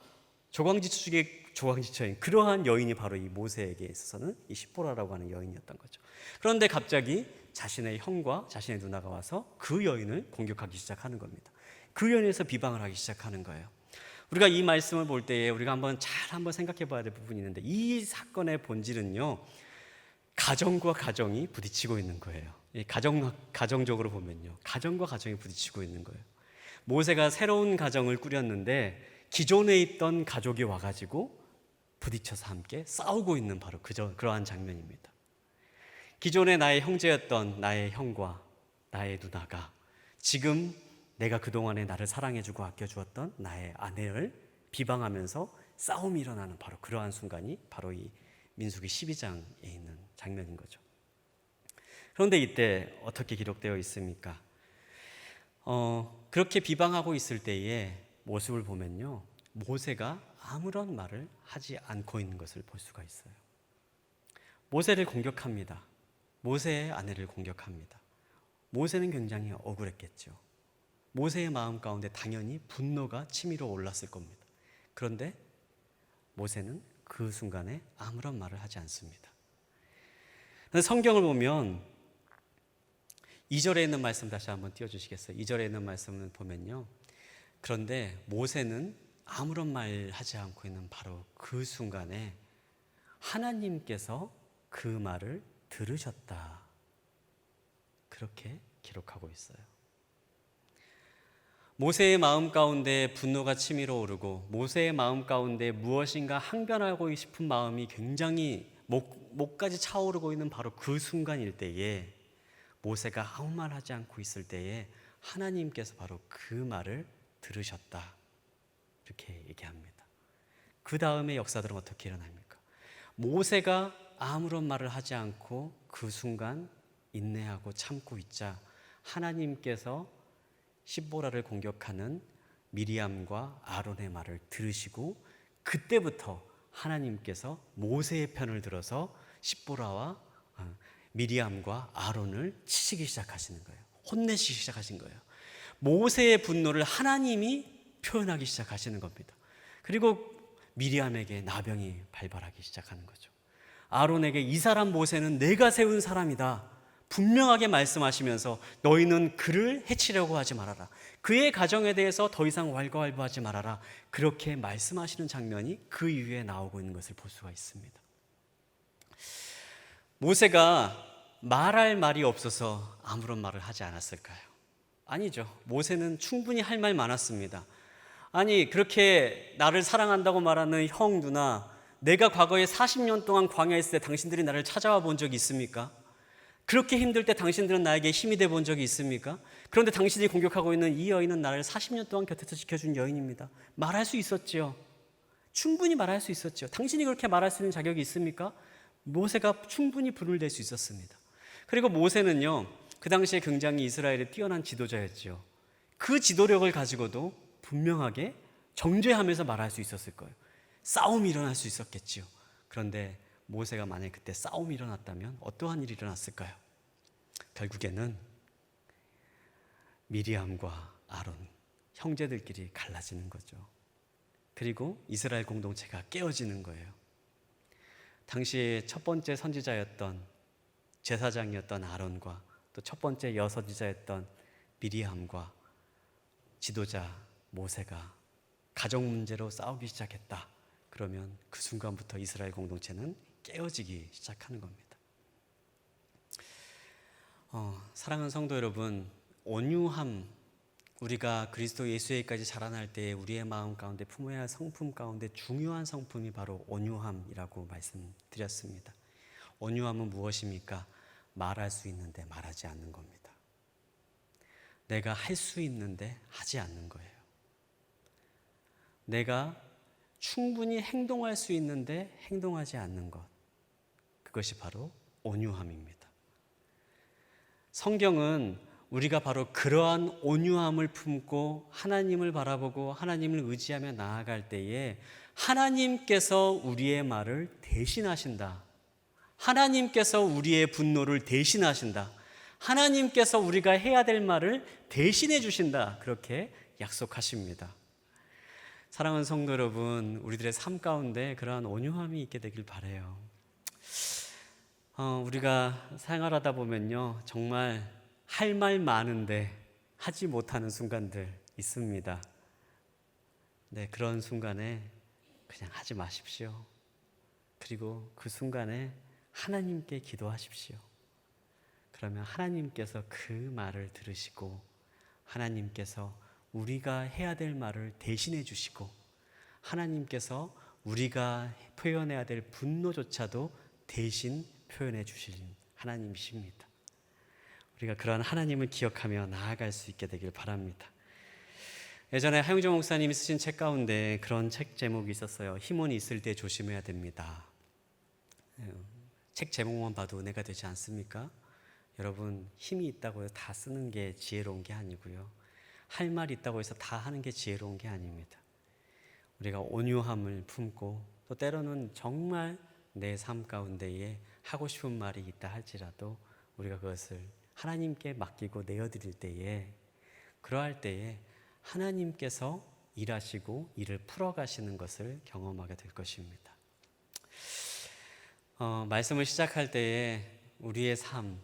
조광지처 중에 조광지처인 그러한 여인이 바로 이 모세에게 있어서는 이 십보라라고 하는 여인이었던 거죠. 그런데 갑자기 자신의 형과 자신의 누나가 와서 그 여인을 공격하기 시작하는 겁니다. 그 여인에서 비방을 하기 시작하는 거예요. 우리가 이 말씀을 볼 때에 우리가 한번 생각해 봐야 될 부분이 있는데, 이 사건의 본질은요, 가정과 가정이 부딪히고 있는 거예요. 가정적으로 보면요, 가정과 가정이 부딪히고 있는 거예요. 모세가 새로운 가정을 꾸렸는데 기존에 있던 가족이 와가지고 부딪혀서 함께 싸우고 있는 바로 그러한 장면입니다. 기존에 나의 형제였던 나의 형과 나의 누나가 지금 내가 그동안에 나를 사랑해주고 아껴주었던 나의 아내를 비방하면서 싸움이 일어나는 바로 그러한 순간이 바로 이 민수기 12장에 있는 장면인 거죠. 그런데 이때 어떻게 기록되어 있습니까? 그렇게 비방하고 있을 때의 모습을 보면요, 모세가 아무런 말을 하지 않고 있는 것을 볼 수가 있어요. 모세를 공격합니다. 모세의 아내를 공격합니다. 모세는 굉장히 억울했겠죠. 모세의 마음 가운데 당연히 분노가 치밀어 올랐을 겁니다. 그런데 모세는 그 순간에 아무런 말을 하지 않습니다. 성경을 보면 2절에 있는 말씀 다시 한번 띄워주시겠어요? 2절에 있는 말씀을 보면요, 그런데 모세는 아무런 말 하지 않고 있는 바로 그 순간에 하나님께서 그 말을 들으셨다, 그렇게 기록하고 있어요. 모세의 마음 가운데 분노가 치밀어 오르고 모세의 마음 가운데 무엇인가 항변하고 싶은 마음이 굉장히 목까지 차오르고 있는 바로 그 순간일 때에, 모세가 아무 말 하지 않고 있을 때에 하나님께서 바로 그 말을 들으셨다, 이렇게 얘기합니다. 그 다음에 역사들은 어떻게 일어납니까? 모세가 아무런 말을 하지 않고 그 순간 인내하고 참고 있자 하나님께서 십보라를 공격하는 미리암과 아론의 말을 들으시고, 그때부터 하나님께서 모세의 편을 들어서 십보라와 미리암과 아론을 치시기 시작하시는 거예요. 혼내시기 시작하신 거예요. 모세의 분노를 하나님이 표현하기 시작하시는 겁니다. 그리고 미리암에게 나병이 발발하기 시작하는 거죠. 아론에게 이 사람 모세는 내가 세운 사람이다, 분명하게 말씀하시면서 너희는 그를 해치려고 하지 말아라, 그의 가정에 대해서 더 이상 왈가왈부하지 말아라, 그렇게 말씀하시는 장면이 그 이후에 나오고 있는 것을 볼 수가 있습니다. 모세가 말할 말이 없어서 아무런 말을 하지 않았을까요? 아니죠. 모세는 충분히 할 말 많았습니다. 아니, 그렇게 나를 사랑한다고 말하는 형, 누나, 내가 과거에 40년 동안 광야에 있을 때 당신들이 나를 찾아와 본 적이 있습니까? 그렇게 힘들 때 당신들은 나에게 힘이 돼 본 적이 있습니까? 그런데 당신이 공격하고 있는 이 여인은 나를 40년 동안 곁에서 지켜준 여인입니다. 말할 수 있었지요. 충분히 말할 수 있었죠. 당신이 그렇게 말할 수 있는 자격이 있습니까? 모세가 충분히 불을 낼 수 있었습니다. 그리고 모세는요, 그 당시에 굉장히 이스라엘의 뛰어난 지도자였죠. 그 지도력을 가지고도 분명하게 정죄하면서 말할 수 있었을 거예요. 싸움이 일어날 수 있었겠지요. 그런데 모세가 만약에 그때 싸움이 일어났다면 어떠한 일이 일어났을까요? 결국에는 미리암과 아론, 형제들끼리 갈라지는 거죠. 그리고 이스라엘 공동체가 깨어지는 거예요. 당시에 첫 번째 선지자였던 제사장이었던 아론과 또 첫 번째 여선지자였던 미리암과 지도자 모세가 가정 문제로 싸우기 시작했다. 그러면 그 순간부터 이스라엘 공동체는 깨어지기 시작하는 겁니다. 사랑하는 성도 여러분, 온유함, 우리가 그리스도 예수에게까지 자라날 때 우리의 마음 가운데 품어야 할 성품 가운데 중요한 성품이 바로 온유함이라고 말씀드렸습니다. 온유함은 무엇입니까? 말할 수 있는데 말하지 않는 겁니다. 내가 할 수 있는데 하지 않는 거예요. 내가 충분히 행동할 수 있는데 행동하지 않는 것, 그것이 바로 온유함입니다. 성경은 우리가 바로 그러한 온유함을 품고 하나님을 바라보고 하나님을 의지하며 나아갈 때에 하나님께서 우리의 말을 대신하신다. 하나님께서 우리의 분노를 대신하신다. 하나님께서 우리가 해야 될 말을 대신해 주신다. 그렇게 약속하십니다. 사랑하는 성도 여러분, 우리들의 삶 가운데 그러한 온유함이 있게 되길 바라요. 우리가 생활하다 보면요, 정말 할 말 많은데 하지 못하는 순간들 있습니다. 네, 그런 순간에 그냥 하지 마십시오. 그리고 그 순간에 하나님께 기도하십시오. 그러면 하나님께서 그 말을 들으시고 하나님께서 우리가 해야 될 말을 대신해 주시고 하나님께서 우리가 표현해야 될 분노조차도 대신 표현해 주신 하나님이십니다. 우리가 그러한 하나님을 기억하며 나아갈 수 있게 되길 바랍니다. 예전에 하용정 목사님이 쓰신 책 가운데 그런 책 제목이 있었어요. 힘은 있을 때 조심해야 됩니다. 책 제목만 봐도 은혜가 되지 않습니까? 여러분, 힘이 있다고 해서 다 쓰는 게 지혜로운 게 아니고요, 할 말이 있다고 해서 다 하는 게 지혜로운 게 아닙니다. 우리가 온유함을 품고 또 때로는 정말 내 삶 가운데에 하고 싶은 말이 있다 할지라도 우리가 그것을 하나님께 맡기고 내어드릴 때에, 그러할 때에 하나님께서 일하시고 일을 풀어가시는 것을 경험하게 될 것입니다. 말씀을 시작할 때에 우리의 삶,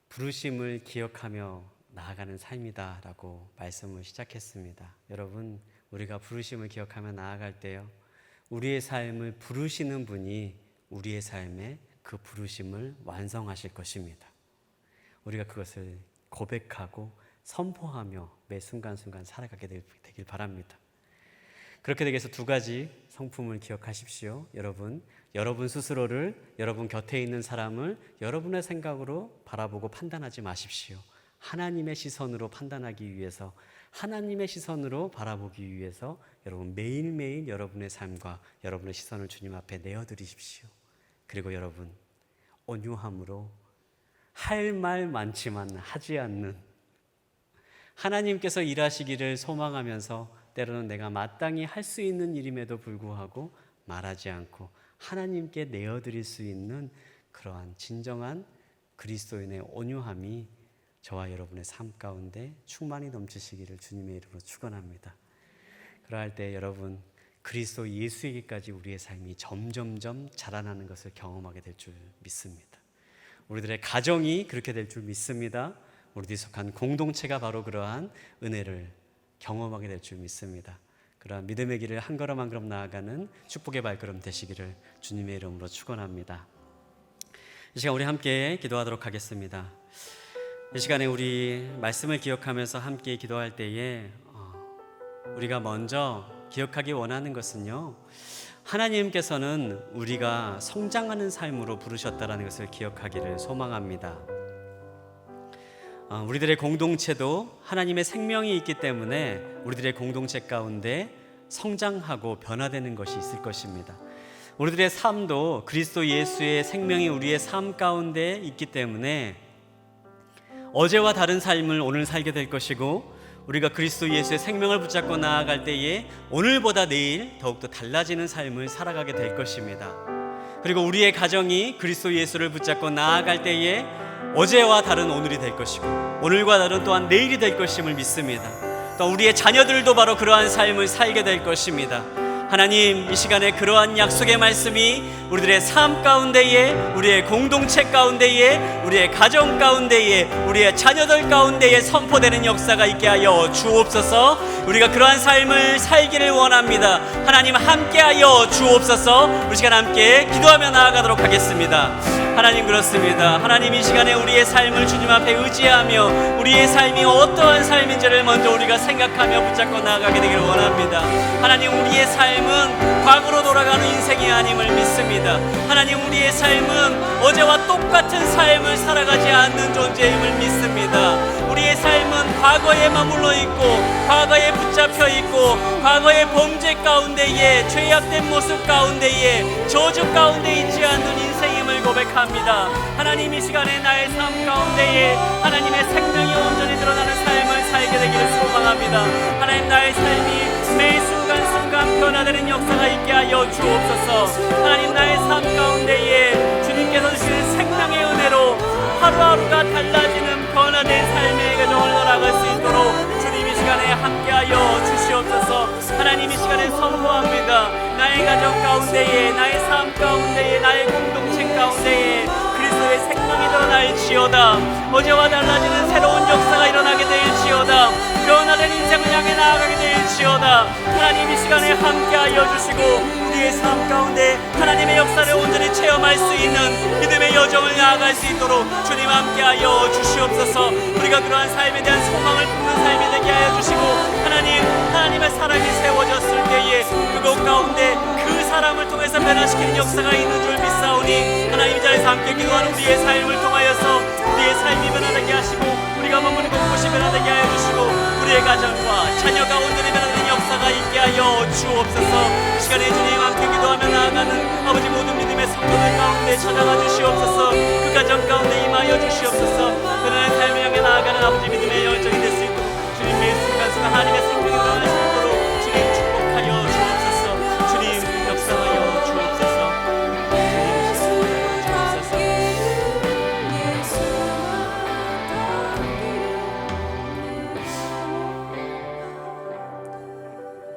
부르심을 기억하며 나아가는 삶이다 라고 말씀을 시작했습니다. 여러분, 우리가 부르심을 기억하며 나아갈 때요, 우리의 삶을 부르시는 분이 우리의 삶에 그 부르심을 완성하실 것입니다. 우리가 그것을 고백하고 선포하며 매 순간순간 살아가게 되길 바랍니다. 그렇게 되기 위해서 두 가지 성품을 기억하십시오. 여러분 스스로를, 여러분 곁에 있는 사람을 여러분의 생각으로 바라보고 판단하지 마십시오. 하나님의 시선으로 판단하기 위해서, 하나님의 시선으로 바라보기 위해서 여러분 매일매일 여러분의 삶과 여러분의 시선을 주님 앞에 내어드리십시오. 그리고 여러분, 온유함으로 할 말 많지만 하지 않는, 하나님께서 일하시기를 소망하면서 때로는 내가 마땅히 할 수 있는 일임에도 불구하고 말하지 않고 하나님께 내어드릴 수 있는 그러한 진정한 그리스도인의 온유함이 저와 여러분의 삶 가운데 충만히 넘치시기를 주님의 이름으로 축원합니다. 그러할 때 여러분, 그리스도 예수에게까지 우리의 삶이 점점점 자라나는 것을 경험하게 될 줄 믿습니다. 우리들의 가정이 그렇게 될 줄 믿습니다. 우리들이 속한 공동체가 바로 그러한 은혜를 경험하게 될 줄 믿습니다. 그러한 믿음의 길을 한 걸음 한 걸음 나아가는 축복의 발걸음 되시기를 주님의 이름으로 축원합니다. 이 시간 우리 함께 기도하도록 하겠습니다. 이 시간에 우리 말씀을 기억하면서 함께 기도할 때에 우리가 먼저 기억하기 원하는 것은요, 하나님께서는 우리가 성장하는 삶으로 부르셨다는 것을 기억하기를 소망합니다. 우리들의 공동체도 하나님의 생명이 있기 때문에 우리들의 공동체 가운데 성장하고 변화되는 것이 있을 것입니다. 우리들의 삶도 그리스도 예수의 생명이 우리의 삶 가운데 있기 때문에 어제와 다른 삶을 오늘 살게 될 것이고, 우리가 그리스도 예수의 생명을 붙잡고 나아갈 때에 오늘보다 내일 더욱더 달라지는 삶을 살아가게 될 것입니다. 그리고 우리의 가정이 그리스도 예수를 붙잡고 나아갈 때에 어제와 다른 오늘이 될 것이고 오늘과 다른 또한 내일이 될 것임을 믿습니다. 또 우리의 자녀들도 바로 그러한 삶을 살게 될 것입니다. 하나님, 이 시간에 그러한 약속의 말씀이 우리들의 삶 가운데에, 우리의 공동체 가운데에, 우리의 가정 가운데에, 우리의 자녀들 가운데에 선포되는 역사가 있게 하여 주옵소서. 우리가 그러한 삶을 살기를 원합니다. 하나님, 함께하여 주옵소서. 우리 시간 함께 기도하며 나아가도록 하겠습니다. 하나님, 그렇습니다. 하나님, 이 시간에 우리의 삶을 주님 앞에 의지하며 우리의 삶이 어떠한 삶인지를 먼저 우리가 생각하며 붙잡고 나아가게 되기를 원합니다. 하나님, 우리의 삶은 과거로 돌아가는 인생이 아님을 믿습니다. 하나님, 우리의 삶은 어제와 똑같은 삶을 살아가지 않는 존재임을 믿습니다. 우리의 삶은 과거에 머물러 있고 과거에 붙잡혀 있고 과거의 범죄 가운데에 죄악된 모습 가운데에 저주 가운데 있지 않는 인생임을 고백합니다. 하나님, 이 시간에 나의 삶 가운데에 하나님의 생명이 온전히 드러나는 삶을 살게 되기를 소망합니다. 하나님, 나의 삶이 매 순간순간 변화되는 역사가 있게 하여 주옵소서. 하나님, 나의 삶 가운데에 주님께서 주시는 생명의 은혜로 하루하루가 달라지는 변화된 삶의 과정을 걸어갈 수 있도록 주님 이 시간에 함께하여 주시옵소서. 하나님, 이 시간에 선포합니다. 나의 가정 가운데에, 나의 삶 가운데에, 나의 공동체 가운데에 그리스도의 생명이 드러날지어다. 어제와 달라지는 새로운 역사가 일어나게 될지어다. 변화된 인생을 향해 나아가게 될지어다. 하나님, 이 시간에 함께하여 주시고 우리의 삶 가운데 하나님의 역사를 온전히 체험할 수 있는 믿음의 여정을 나아갈 수 있도록 주님 함께하여 주시옵소서. 우리가 그러한 삶에 대한 소망을 품는 삶이 되게 하여 주시고 하나님의 사랑이 세워졌을 때에 그곳 가운데 그 사람을 통해서 변화시키는 역사가 있는 줄 믿사오니 하나님, 이 자리에서 함께 기도하는 우리의 삶을 통하여서 우리의 삶이 변화되게 하시고 우리가 머무는 곳이 변화되게 하여 주시고 우리의 가정과 자녀가 온전히 변화되는 역사가 있게 하여 주옵소서. 시간에 주님 함께 기도하며 나아가는 아버지 모든 믿음의 성도들 가운데 찾아가 주시옵소서. 그 가정 가운데 임하여 주시옵소서. 변화된 삶을 향해 나아가는 아버지 믿음의 열정이 될 수 있도록 주님 매 순간순간 하나님의 생명이 드러날 수 있도록 주님 축복하여 주옵소서. 주님 역사하여 주옵소서.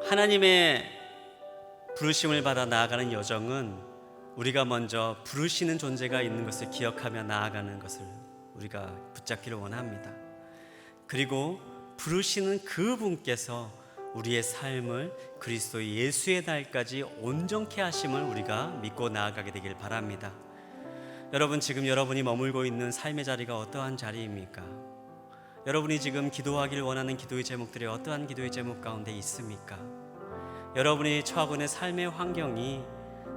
하나님의 부르심을 받아 나아가는 여정은 우리가 먼저 부르시는 존재가 있는 것을 기억하며 나아가는 것을 우리가 붙잡기를 원합니다. 그리고 부르시는 그분께서 우리의 삶을 그리스도 예수의 날까지 온전케 하심을 우리가 믿고 나아가게 되길 바랍니다. 여러분, 지금 여러분이 머물고 있는 삶의 자리가 어떠한 자리입니까? 여러분이 지금 기도하기를 원하는 기도의 제목들이 어떠한 기도의 제목 가운데 있습니까? 여러분이 처하고 있는 삶의 환경이,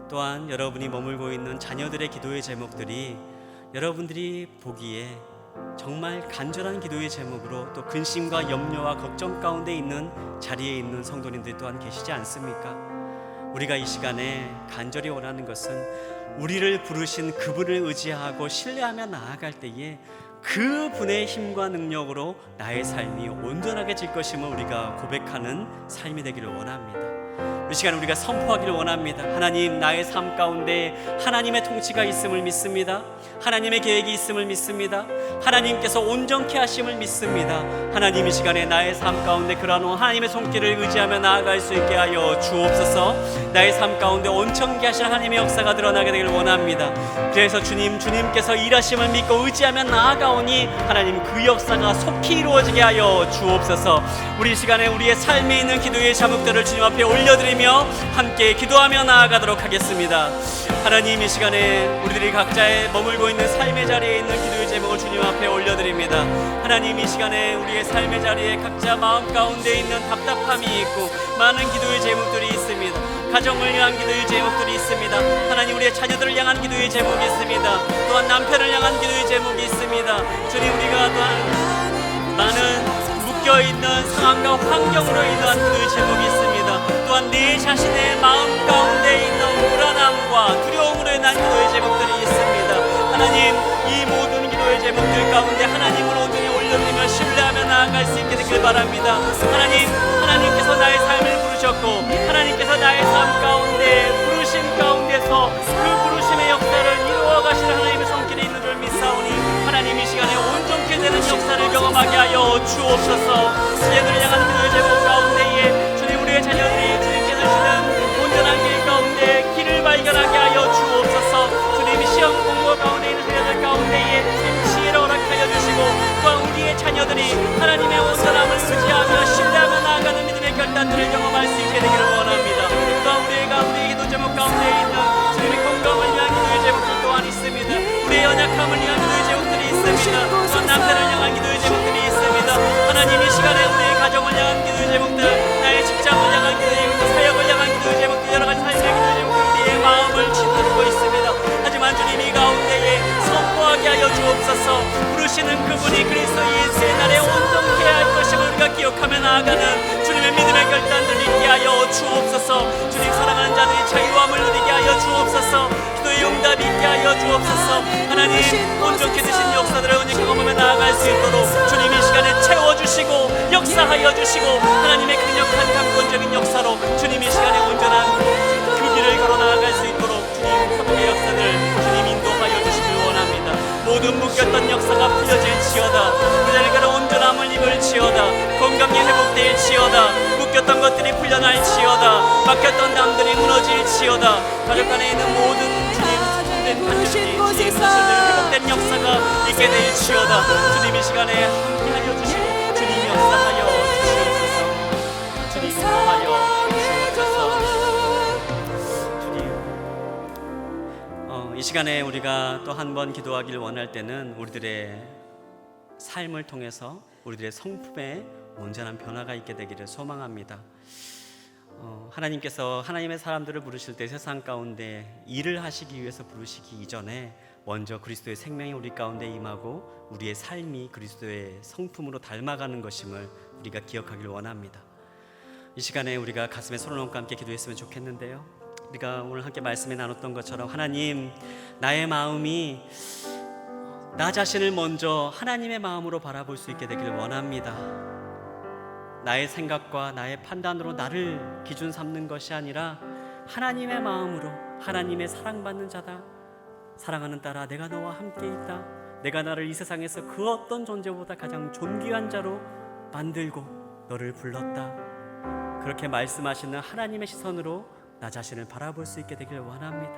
또한 여러분이 머물고 있는 자녀들의 기도의 제목들이 여러분들이 보기에 정말 간절한 기도의 제목으로 또 근심과 염려와 걱정 가운데 있는 자리에 있는 성도님들이 또한 계시지 않습니까? 우리가 이 시간에 간절히 원하는 것은 우리를 부르신 그분을 의지하고 신뢰하며 나아갈 때에 그분의 힘과 능력으로 나의 삶이 온전하게 질 것임을 우리가 고백하는 삶이 되기를 원합니다. 이 시간 우리가 선포하기를 원합니다. 하나님, 나의 삶 가운데 하나님의 통치가 있음을 믿습니다. 하나님의 계획이 있음을 믿습니다. 하나님께서 온전케 하심을 믿습니다. 하나님, 이 시간에 나의 삶 가운데 그러한 하나님의 손길을 의지하며 나아갈 수 있게 하여 주옵소서. 나의 삶 가운데 온전케 하실 하나님의 역사가 드러나게 되기를 원합니다. 그래서 주님께서 일하심을 믿고 의지하며 나아가오니 하나님, 그 역사가 속히 이루어지게 하여 주옵소서. 우리 이 시간에 우리의 삶에 있는 기도의 제목들을 주님 앞에 올려드리며 함께 기도하며 나아가도록 하겠습니다. 하나님, 이 시간에 우리들이 각자의 머물고 있는 삶의 자리에 있는 기도의 제목을 주님 앞에 올려드립니다. 하나님, 이 시간에 우리의 삶의 자리에 각자 마음 가운데 있는 답답함이 있고 많은 기도의 제목들이 있습니다. 가정을 향한 기도의 제목들이 있습니다. 하나님, 우리의 자녀들을 향한 기도의 제목이 있습니다. 또한 남편을 향한 기도의 제목이 있습니다. 주님, 우리가 또한 많은 묶여있는 상황과 환경으로 인한 기도의 제목이 있습니다. 또한 내 자신의 마음 가운데 있는 불안함과 두려움으로 인한 기도의 제목들이 있습니다. 하나님, 이 모든 기도의 제목들 가운데 하나님을 온전히 올려드리며 신뢰하며 나아갈 수 있게 되길 바랍니다. 하나님께서 나의 삶을 부르셨고 하나님께서 나의 삶 가운데 부르심 가운데서 그 부르심의 역사를 이루어 가시는 하나님의 손길이 있는 줄 믿사오니 하나님, 이 시간에 온전케 되는 역사를 경험하게 하여 주옵소서. 자녀들을 향한 기도의 제목 가운데에 주님, 우리의 자녀들이 주님께서 주시는 온전한 길 가운데 길을 발견하게 하여 주옵소서. 주님이 시험 공부 가운데 있는 자녀들 가운데에 주님 지혜를 허락하여 주시고 또한 우리의 자녀들이 하나님의 온전함을 의지하며 신뢰하며 나아가는 믿음의 결단들을 경험할 수 있게 되기를 원합니다. 또한 우리의 기도 제목 가운데 있는 주님의 건강을 위한 기도의 제목들 또한 있습니다. 우리의 연약함을 위한 기도의 제목들이 있습니다. 또한 남편을 향한 기도의 제목들이 있습니다. 하나님, 이 시간에 우리의 가정을 향한 기도의 제목들, 나의 직장을 향한 기도의 제목들, 사역을 향한 기도의 제목들, 여러 가지 삶의 기도의 제목들 우리의 마음을 짓누르고 있습니다. 하지만 주님, 이 가운데에 선포하게 하여 주옵소서. 부르시는 그분이 그리스도 예수의 날에 온전케 할 것입니다. 나아가는 주님의 믿음의 결단들 있게 하여 주옵소서. 주님 사랑하는 자들이 자유함을 누리게 하여 주옵소서. 기도의 응답이 있게 하여 주옵소서. 하나님 온전케 되신 역사들을 은혜 경험하며 나아갈 수 있도록 주님 이 시간에 채워주시고 역사하여 주시고 하나님의 강력한 강권적인 역사로 주님 이 시간에 온전한 그 길을 걸어 나아갈 수 있도록 주님 회복의 역사들 주님 인도하여 주시길 원합니다. 모든 묶였던 역사가 풀려질지어다. 그 자리가 온전함을 입을지어다. 건강이 회복될지어다. 묶였던 것들이 풀려날지어다. 막혔던 담들이 무너질지어다. 가족 안에 있는 모든 주님 손된 관절이 주님 사실들 회복된 역사가 있게 될지어다. 주님 이 시간에 함께하여 주시고 주님 역사하여 주시옵소서. 주님 인도하여 주시옵소서. 주님 이 시간에 우리가 또 한 번 기도하기를 원할 때는 우리들의 삶을 통해서 우리들의 성품에 온전한 변화가 있게 되기를 소망합니다. 하나님께서 하나님의 사람들을 부르실 때 세상 가운데 일을 하시기 위해서 부르시기 이전에 먼저 그리스도의 생명이 우리 가운데 임하고 우리의 삶이 그리스도의 성품으로 닮아가는 것임을 우리가 기억하기를 원합니다. 이 시간에 우리가 가슴에 손을 얹고 함께 기도했으면 좋겠는데요, 우리가 오늘 함께 말씀에 나눴던 것처럼 하나님, 나의 마음이 나 자신을 먼저 하나님의 마음으로 바라볼 수 있게 되기를 원합니다. 나의 생각과 나의 판단으로 나를 기준 삼는 것이 아니라 하나님의 마음으로, 하나님의 사랑받는 자다, 사랑하는 딸아 내가 너와 함께 있다, 내가 나를 이 세상에서 그 어떤 존재보다 가장 존귀한 자로 만들고 너를 불렀다, 그렇게 말씀하시는 하나님의 시선으로 나 자신을 바라볼 수 있게 되기를 원합니다.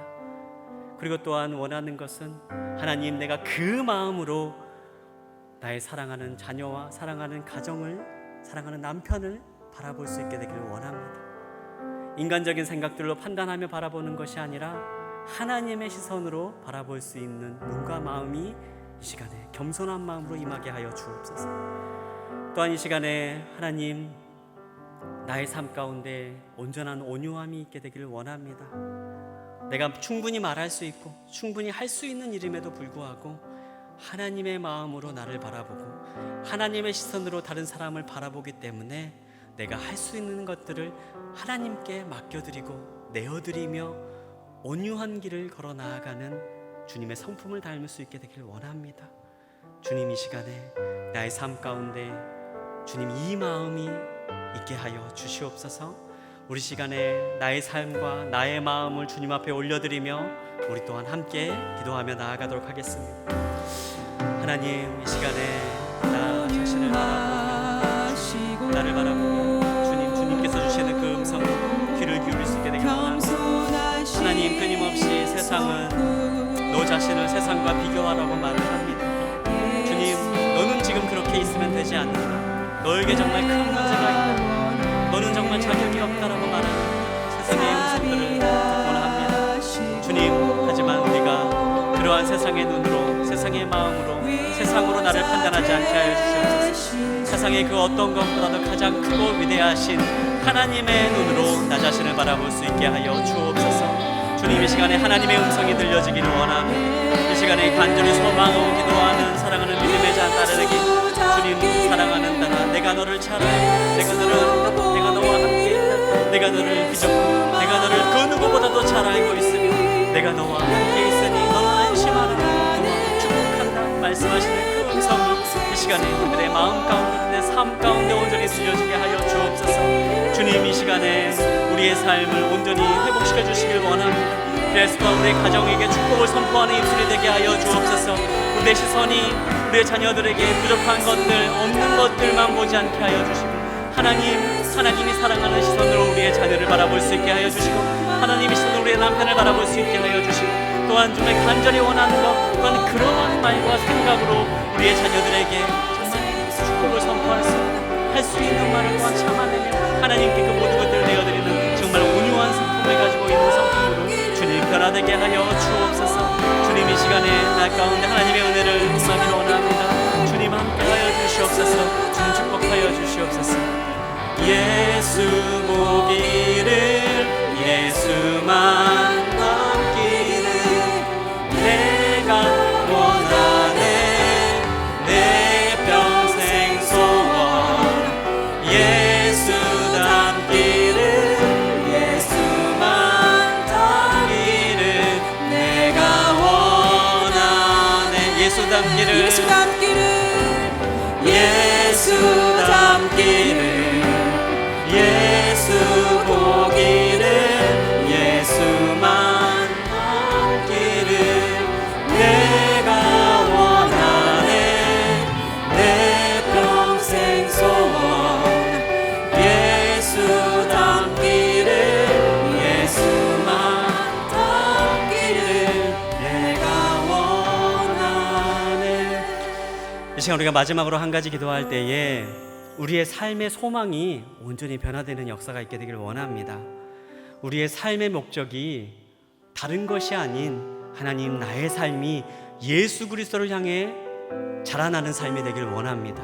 그리고 또한 원하는 것은 하나님, 내가 그 마음으로 나의 사랑하는 자녀와 사랑하는 가정을, 사랑하는 남편을 바라볼 수 있게 되기를 원합니다. 인간적인 생각들로 판단하며 바라보는 것이 아니라 하나님의 시선으로 바라볼 수 있는 눈과 마음이 이 시간에 겸손한 마음으로 임하게 하여 주옵소서. 또한 이 시간에 하나님, 나의 삶 가운데 온전한 온유함이 있게 되기를 원합니다. 내가 충분히 말할 수 있고 충분히 할 수 있는 일임에도 불구하고 하나님의 마음으로 나를 바라보고 하나님의 시선으로 다른 사람을 바라보기 때문에 내가 할 수 있는 것들을 하나님께 맡겨드리고 내어드리며 온유한 길을 걸어 나아가는 주님의 성품을 닮을 수 있게 되기를 원합니다. 주님, 이 시간에 나의 삶 가운데 주님 이 마음이 있게 하여 주시옵소서. 우리 시간에 나의 삶과 나의 마음을 주님 앞에 올려드리며 우리 또한 함께 기도하며 나아가도록 하겠습니다. 하나님, 이 시간에 나 자신을 바라보며 나를 바라보며 주님께서 주시는 그 음성 귀를 기울일 수 있게 되길 원합니다. 하나님, 끊임없이 세상은 너 자신을 세상과 비교하라고 말을 합니다. 주님, 너는 지금 그렇게 있으면 되지 않는다, 너에게 정말 큰 문제가 있다, 너는 정말 자격이 없다라고 말하는 세상의 음성들을 듣곤 합니다. 주님, 하지만 우리가 그러한 세상의 눈으로, 세상의 마음으로, 세상으로 나를 판단하지 않게 하여 주시옵소서. 세상의 그 어떤 것보다도 가장 크고 위대하신 하나님의 눈으로 나 자신을 바라볼 수 있게 하여 주옵소서. 주님, 이 시간에 하나님의 음성이 들려지기를 원합니다. 이 시간에 간절히 소망하고 기도하는 사랑하는 믿음의 자 딸에게 주님, 사랑하는 딸아, 내가 너를 잘 알고 내가 너와 함께 있다, 내가 너를 비전고 내가 너를 그 누구보다도 잘 알고 있으며 내가 너와 함께 있으니 너는 안심하는 너와 축복한다 말씀하시는 그 음성이 이 시간에 그들의 마음 가운데, 그들의 삶 가운데 온전히 들려지게 하여 주옵소서. 주님, 이 시간에 우리의 삶을 온전히 회복시켜 주시길 원합니다. 그래서 우리 가정에게 축복을 선포하는 입술이 되게 하여 주옵소서. 우리의 시선이 우리의 자녀들에게 부족한 것들, 없는 것들만 보지 않게 하여 주시고 하나님이 사랑하는 시선으로 우리의 자녀를 바라볼 수 있게 하여 주시고 하나님의 시선으로 우리의 남편을 바라볼 수 있게 하여 주시고 또한 정말 간절히 원하는 것, 또한 그러한 말과 생각으로 우리의 자녀들에게 정말 축복을 선포할 수 있는 말을 또한 참아내며 하나님께 그 모든 것들을 내어드리는 정말 온유한 성품을 가지고 있는 성품으로 주님 변화되게 하여 주옵소서. 주님, 이 시간에 날 가운데 하나님의 은혜를 임하기를 원합니다. 주님 함께 하여 주시옵소서. 주님 축복하여 주시옵소서. 예수 보기를, 예수만 남기를 내가 원하네, 내 평생 소원 닮기를 예수 닮기를 예수 닮기를 예수 보기를 예수만 닮기를 내가 원하네 내 평생 소원 예수 닮기를 예수만 닮기를 내가 원하네. 이 시간 우리가 마지막으로 한 가지 기도할 때에 우리의 삶의 소망이 온전히 변화되는 역사가 있게 되기를 원합니다. 우리의 삶의 목적이 다른 것이 아닌 하나님 나의 삶이 예수 그리스도를 향해 자라나는 삶이 되기를 원합니다.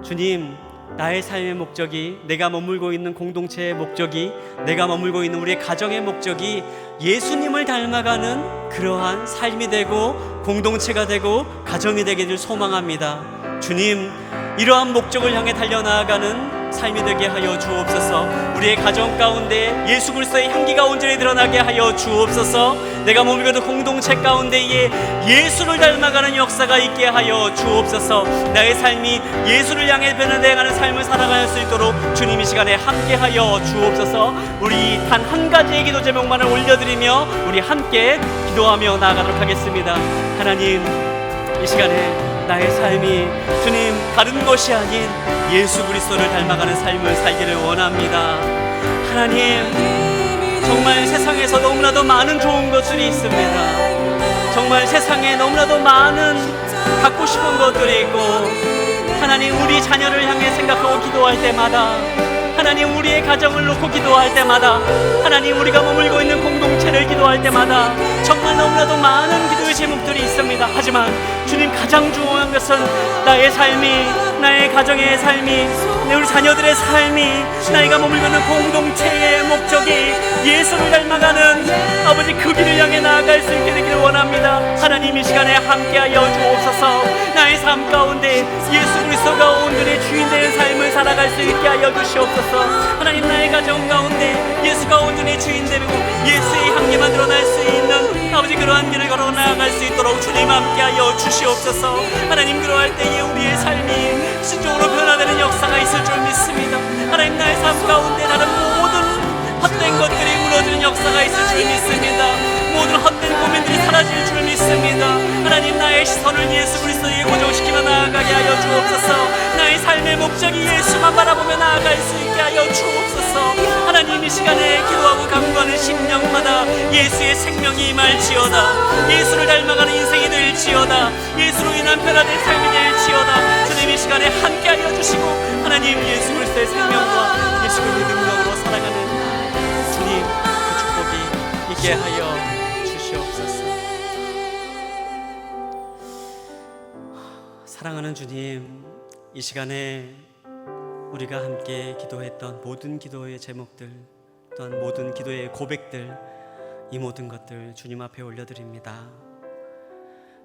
주님, 나의 삶의 목적이, 내가 머물고 있는 공동체의 목적이, 내가 머물고 있는 우리의 가정의 목적이 예수님을 닮아가는 그러한 삶이 되고 공동체가 되고 가정이 되기를 소망합니다. 주님, 이러한 목적을 향해 달려나가는 삶이 되게 하여 주옵소서. 우리의 가정 가운데 예수 그리스도의 향기가 온전히 드러나게 하여 주옵소서. 내가 머물고 있는 공동체 가운데에 예수를 닮아가는 역사가 있게 하여 주옵소서. 나의 삶이 예수를 향해 변화되어가는 삶을 살아갈 수 있도록 주님 이 시간에 함께하여 주옵소서. 우리 단 한 가지의 기도 제목만을 올려드리며 우리 함께 기도하며 나아가도록 하겠습니다. 하나님, 이 시간에 나의 삶이 주님 다른 것이 아닌 예수 그리스도를 닮아가는 삶을 살기를 원합니다. 하나님, 정말 세상에서 너무나도 많은 좋은 것들이 있습니다. 정말 세상에 너무나도 많은 갖고 싶은 것들이 있고, 하나님, 우리 자녀를 향해 생각하고 기도할 때마다, 하나님, 우리의 가정을 놓고 기도할 때마다, 하나님, 우리가 머물고 있는 공동체를 기도할 때마다 정말 너무나도 많은 기도의 제목들이 있습니다. 하지만 주님, 가장 중요한 것은 나의 삶이, 나의 가정의 삶이, 우리 자녀들의 삶이, 나이가 머물고 있는 공동체의 목적이 예수를 닮아가는 아버지 그 길을 향해 나아갈 수 있게 되기를 원합니다. 하나님, 이 시간에 함께하여 주옵소서. 나의 삶 가운데 예수 그리스도가 온전히 주인 되는 삶을 살아갈 수 있게 하여 주시옵소서. 하나님, 나의 가정 가운데 예수가 온전히 주인 되고 예수의 향기만 드러날 수 있는 아버지 그러한 길을 걸어 나아갈 수 있도록 주님 함께하여 주시옵소서. 하나님, 그러할 때에 우리의 삶이 신적으로 변화되는 역사가 있을 줄 믿습니다. 하나님, 나의 삶 가운데 다른 모든 헛된 것들이 무너지는 역사가 있을 줄 믿습니다. 모든 헛된 고민들이 사라질 줄 믿습니다. 하나님, 나의 시선을 예수 그리스도에 고정시키며 나아가게 하여 주옵소서. 나의 삶의 목적이 예수만 바라보며 나아갈 수 있게 하여 주옵소서. 하나님, 이 시간에 기도하고 간구하는 심령마다 예수의 생명이 임할지어다. 예수를 닮아가는 인생이 될지어다. 예수로 인한 변화된 삶이 될지어다. 주님, 이 시간에 함께하여 주시고, 하나님, 예수 그리스도의 생명과 예수 그리스도의 능력으로 살아가는 주님, 그 축복이 있게 하여 주시옵소서. 사랑하는 주님, 이 시간에 우리가 함께 기도했던 모든 기도의 제목들, 또한 모든 기도의 고백들, 이 모든 것들 주님 앞에 올려드립니다.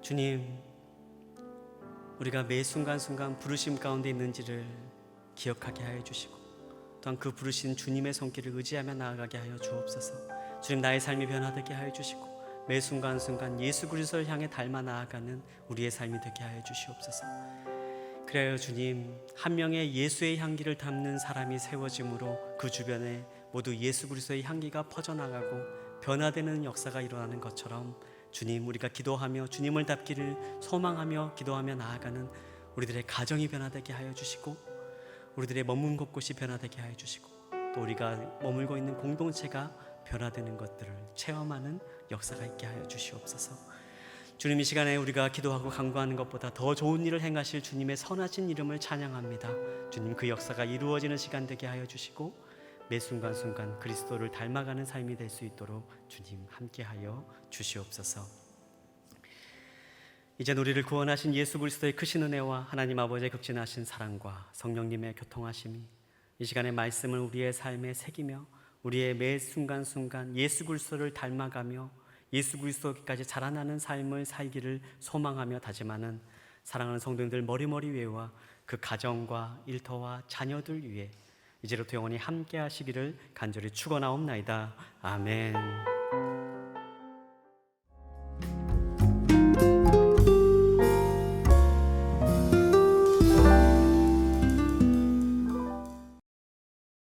주님, 우리가 매 순간순간 부르심 가운데 있는지를 기억하게 하여 주시고, 또한 그 부르신 주님의 손길을 의지하며 나아가게 하여 주옵소서. 주님, 나의 삶이 변화되게 하여 주시고 매 순간순간 예수 그리스도를 향해 닮아 나아가는 우리의 삶이 되게 하여 주시옵소서. 그래요 주님, 한 명의 예수의 향기를 담는 사람이 세워짐으로 그 주변에 모두 예수 그리스도의 향기가 퍼져나가고 변화되는 역사가 일어나는 것처럼, 주님, 우리가 기도하며 주님을 닮기를 소망하며 기도하며 나아가는 우리들의 가정이 변화되게 하여 주시고, 우리들의 머문 곳곳이 변화되게 하여 주시고, 또 우리가 머물고 있는 공동체가 변화되는 것들을 체험하는 역사가 있게 하여 주시옵소서. 주님, 이 시간에 우리가 기도하고 간구하는 것보다 더 좋은 일을 행하실 주님의 선하신 이름을 찬양합니다. 주님, 그 역사가 이루어지는 시간 되게 하여 주시고 매 순간순간 그리스도를 닮아가는 삶이 될 수 있도록 주님 함께하여 주시옵소서. 이제 우리를 구원하신 예수 그리스도의 크신 은혜와 하나님 아버지의 극진하신 사랑과 성령님의 교통하심이 이 시간의 말씀을 우리의 삶에 새기며 우리의 매 순간순간 예수 그리스도를 닮아가며 예수 그리스도까지 자라나는 삶을 살기를 소망하며 다짐하는 사랑하는 성도님들 머리머리 위에와 그 가정과 일터와 자녀들 위에 이제부터 영원히 함께 하시기를 간절히 축원하옵나이다. 아멘.